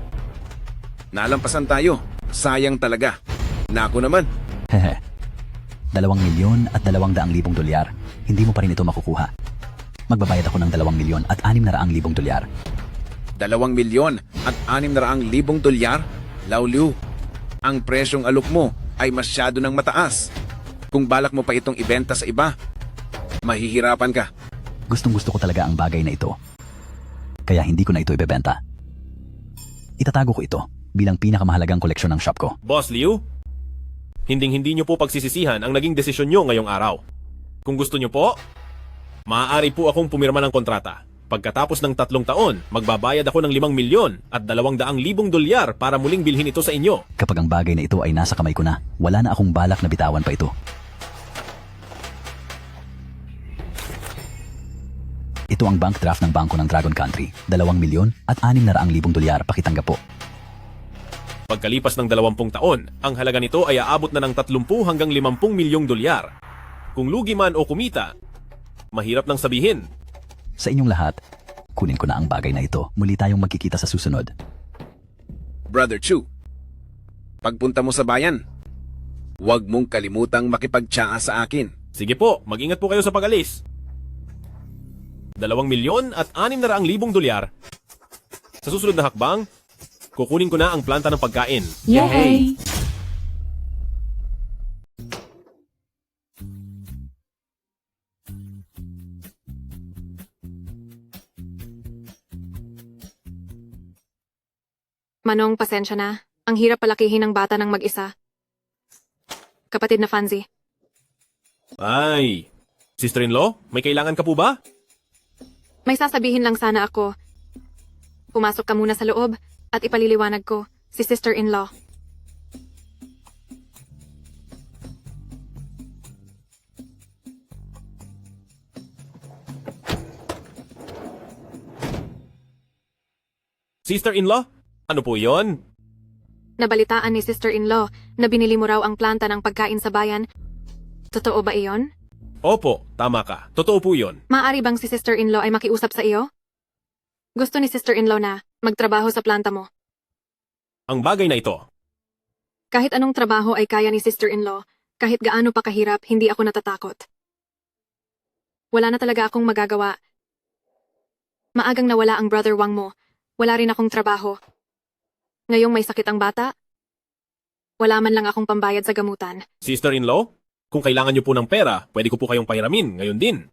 Nalampasan tayo. Sayang talaga. Naku naman. Hehe. $2,000,000 at $200,000. Hindi mo pa rin ito makukuha. Magbabayad ako ng $2,000,000 at $600,000. $2,000,000 at $600,000? Lauliw, ang presyong alok mo ay masyado ng mataas. Kung balak mo pa itong ibenta sa iba, mahihirapan ka. Gustong-gusto ko talaga ang bagay na ito. Kaya hindi ko na ito ibebenta. Itatago ko ito bilang pinakamahalagang koleksyon ng shop ko. Boss Liu, hinding-hindi nyo po pagsisisihan ang naging desisyon nyo ngayong araw. Kung gusto nyo po, maaari po akong pumirma ng kontrata. Pagkatapos ng 3 taon, magbabayad ako ng $5,000,000 at $200,000 para muling bilhin ito sa inyo. Kapag ang bagay na ito ay nasa kamay ko na, wala na akong balak na bitawan pa ito. Ito ang bank draft ng bangko ng Dragon Country. $2,000,000 at $600,000. Pakitanggap po. Pagkalipas ng 20 taon, ang halaga nito ay aabot na ng 30 hanggang $50,000,000. Kung lugi man o kumita, mahirap nang sabihin. Sa inyong lahat, kunin ko na ang bagay na ito. Muli tayong magkikita sa susunod. Brother Chu, pagpunta mo sa bayan, huwag mong kalimutang makipagtsaa sa akin. Sige po, mag-ingat po kayo sa pag-alis. $2,000,000 at $600,000. Sa susunod na hakbang, kukunin ko na ang planta ng pagkain. Yay! Manong, pasensya na. Ang hirap palakihin ng bata ng mag-isa. Kapatid na Fanzi. Ay, sister-in-law, may kailangan ka po ba? May sasabihin lang sana ako. Pumasok ka muna sa loob at ipaliliwanag ko si sister-in-law. Sister-in-law? Ano po yon? Nabalitaan ni sister-in-law na binili mo raw ang planta ng pagkain sa bayan. Totoo ba iyon? Opo, tama ka. Totoo po yon. Maaari bang si sister-in-law ay makiusap sa iyo? Gusto ni sister-in-law na magtrabaho sa planta mo. Ang bagay na ito. Kahit anong trabaho ay kaya ni sister-in-law, kahit gaano pa kahirap, hindi ako natatakot. Wala na talaga akong magagawa. Maagang nawala ang brother Wang mo. Wala rin akong trabaho. Ngayong may sakit ang bata, wala man lang akong pambayad sa gamutan. Sister-in-law, kung kailangan niyo po ng pera, pwede ko po kayong pahiramin ngayon din.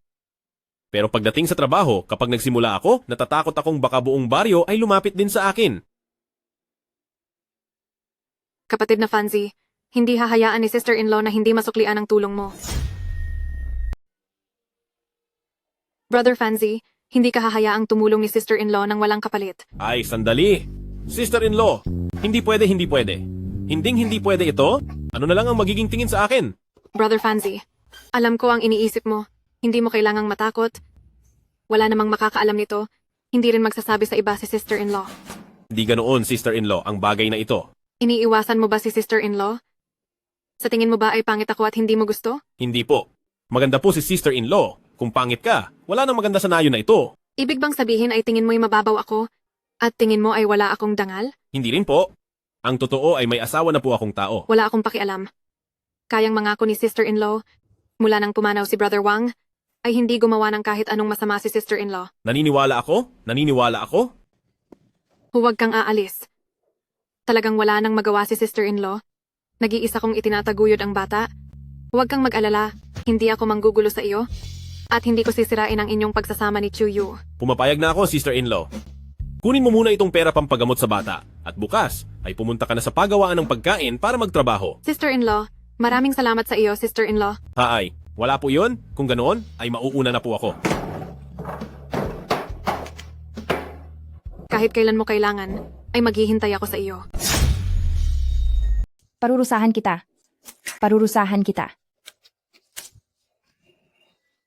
Pero pagdating sa trabaho, kapag nagsimula ako, natatakot akong baka buong baryo ay lumapit din sa akin. Kapatid na Fanzi, hindi hahayaan ni sister-in-law na hindi masuklian ang tulong mo. Brother Fanzi, hindi ka hahayaang tumulong ni sister-in-law ng walang kapalit. Ay, sandali. Sister-in-law, hindi pwede, hindi pwede. Hindi pwede ito? Ano na lang ang magiging tingin sa akin? Brother Fanzi, alam ko ang iniisip mo. Hindi mo kailangang matakot. Wala namang makakaalam nito. Hindi rin magsasabi sa iba si sister-in-law. Hindi ganoon, sister-in-law, ang bagay na ito. Iniiwasan mo ba si sister-in-law? Sa tingin mo ba ay pangit ako at hindi mo gusto? Hindi po. Maganda po si sister-in-law. Kung pangit ka, wala nang maganda sa nayo na ito. Ibig bang sabihin ay tingin mo'y mababaw ako? At tingin mo ay wala akong dangal? Hindi rin po. Ang totoo ay may asawa na po akong tao. Wala akong pakialam. Kayang mangako ni sister-in-law, mula nang pumanaw si Brother Wang, ay hindi gumawa ng kahit anong masama si sister-in-law. Naniniwala ako? Naniniwala ako? Huwag kang aalis. Talagang wala nang magawa si sister-in-law. Nag-iisa kong itinataguyod ang bata. Huwag kang mag-alala, hindi ako manggugulo sa iyo. At hindi ko sisirain ang inyong pagsasama ni Chuyu. Pumapayag na ako, sister-in-law. Kunin mo muna itong pera pampagamot sa bata. At bukas, ay pumunta ka na sa pagawaan ng pagkain para magtrabaho. Sister-in-law, maraming salamat sa iyo, sister-in-law. Haay, wala po yun. Kung ganoon, ay mauuna na po ako. Kahit kailan mo kailangan, ay maghihintay ako sa iyo. Parurusahan kita. Parurusahan kita.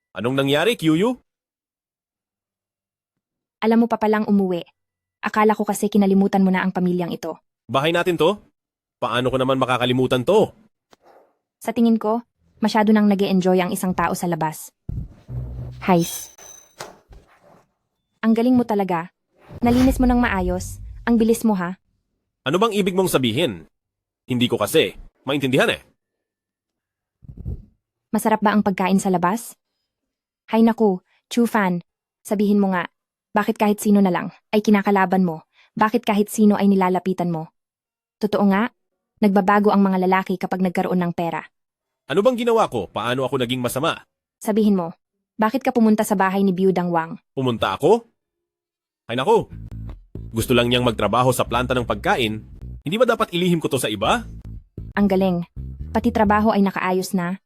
Anong nangyari, Kyuyu? Alam mo pa palang umuwi. Akala ko kasi kinalimutan mo na ang pamilyang ito. Bahay natin to? Paano ko naman makakalimutan to? Sa tingin ko, masyado nang nag-e-enjoy ang isang tao sa labas. Heis. Ang galing mo talaga. Nalinis mo ng maayos. Ang bilis mo ha. Ano bang ibig mong sabihin? Hindi ko kasi maintindihan eh. Masarap ba ang pagkain sa labas? Hay naku, Chu fan. Sabihin mo nga, bakit kahit sino na lang ay kinakalaban mo? Bakit kahit sino ay nilalapitan mo? Totoo nga, nagbabago ang mga lalaki kapag nagkaroon ng pera. Ano bang ginawa ko? Paano ako naging masama? Sabihin mo, bakit ka pumunta sa bahay ni Biyudang Wang? Pumunta ako? Ay naku, gusto lang niyang magtrabaho sa planta ng pagkain. Hindi ba dapat ilihim ko to sa iba? Ang galing. Pati trabaho ay nakaayos na.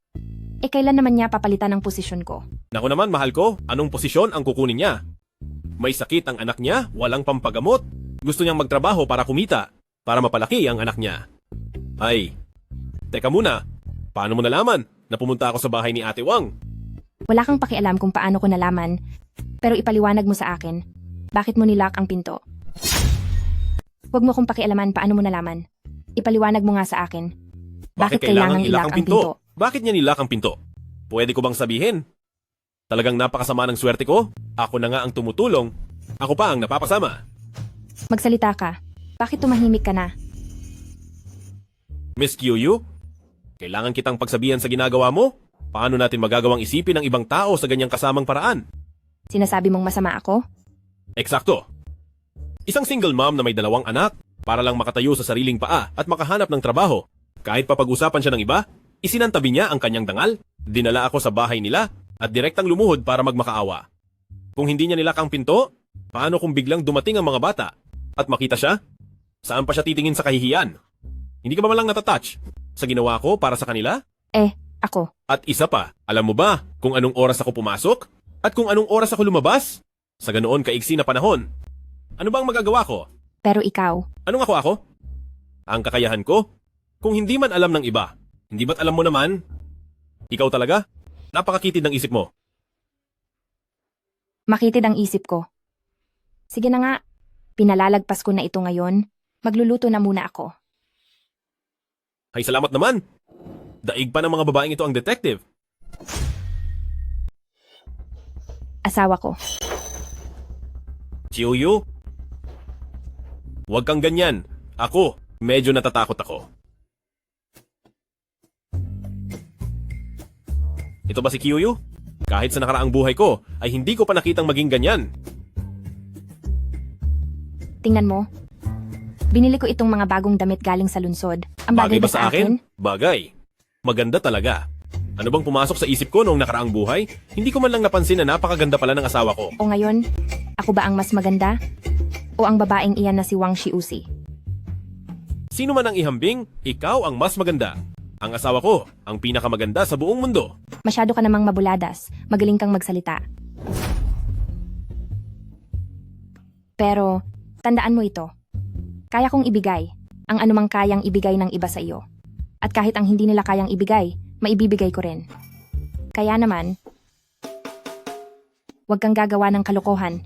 Eh kailan naman niya papalitan ng posisyon ko? Naku naman, mahal ko, anong posisyon ang kukunin niya? May sakit ang anak niya, walang pampagamot. Gusto niyang magtrabaho para kumita, para mapalaki ang anak niya. Ay, teka muna, paano mo nalaman na pumunta ako sa bahay ni Ate Wang? Wala kang pakialam kung paano ko nalaman, pero ipaliwanag mo sa akin, bakit mo nilock ang pinto? Huwag mo kong pakialaman paano mo nalaman. Ipaliwanag mo nga sa akin. Bakit kailangang ilak ang pinto? Bakit niya nilak ang pinto? Pwede ko bang sabihin? Talagang napakasama ng swerte ko? Ako na nga ang tumutulong. Ako pa ang napapasama. Magsalita ka. Bakit tumahimik ka na? Miss Kyuyu, kailangan kitang pagsabihan sa ginagawa mo? Paano natin magagawang isipin ng ibang tao sa ganyang kasamang paraan? Sinasabi mong masama ako? Eksakto. Isang single mom na may 2 anak para lang makatayo sa sariling paa at makahanap ng trabaho. Kahit papag-usapan siya ng iba, isinantabi niya ang kanyang dangal. Dinala ako sa bahay nila at direktang lumuhod para magmakaawa. Kung hindi niya nilak ang pinto, paano kung biglang dumating ang mga bata at makita siya? Saan pa siya titingin sa kahihiyan? Hindi ka ba malang natatouch sa ginawa ko para sa kanila? Ako. At isa pa, alam mo ba kung anong oras ako pumasok? At kung anong oras ako lumabas? Sa ganoon kaiksi na panahon. Ano ba ang magagawa ko? Pero ikaw. Anong ako? Ang kakayahan ko? Kung hindi man alam ng iba, hindi ba't alam mo naman? Ikaw talaga? Napakakitid ng isip mo. Makitid ang isip ko. Sige na nga, pinalalagpas ko na ito ngayon. Magluluto na muna ako. Ay salamat naman. Daig pa ng mga babaeng ito ang detective. Asawa ko. Chiuyu? Huwag kang ganyan. Ako, medyo natatakot ako. Ito ba si Kyuyu? Kahit sa nakaraang buhay ko, ay hindi ko pa nakitang maging ganyan. Tingnan mo. Binili ko itong mga bagong damit galing sa lungsod. Ang bagay ba sa akin? Bagay. Maganda talaga. Ano bang pumasok sa isip ko noong nakaraang buhay? Hindi ko man lang napansin na napakaganda pala ng asawa ko. O ngayon, ako ba ang mas maganda? O ang babaeng iyan na si Wang Shiusi? Sino man ang ihambing, ikaw ang mas maganda. Ang asawa ko, ang pinakamaganda sa buong mundo. Masyado ka namang mabuladas. Magaling kang magsalita. Pero, tandaan mo ito. Kaya kong ibigay ang anumang kayang ibigay ng iba sa iyo. At kahit ang hindi nila kayang ibigay, maibibigay ko rin. Kaya naman, huwag kang gagawa ng kalokohan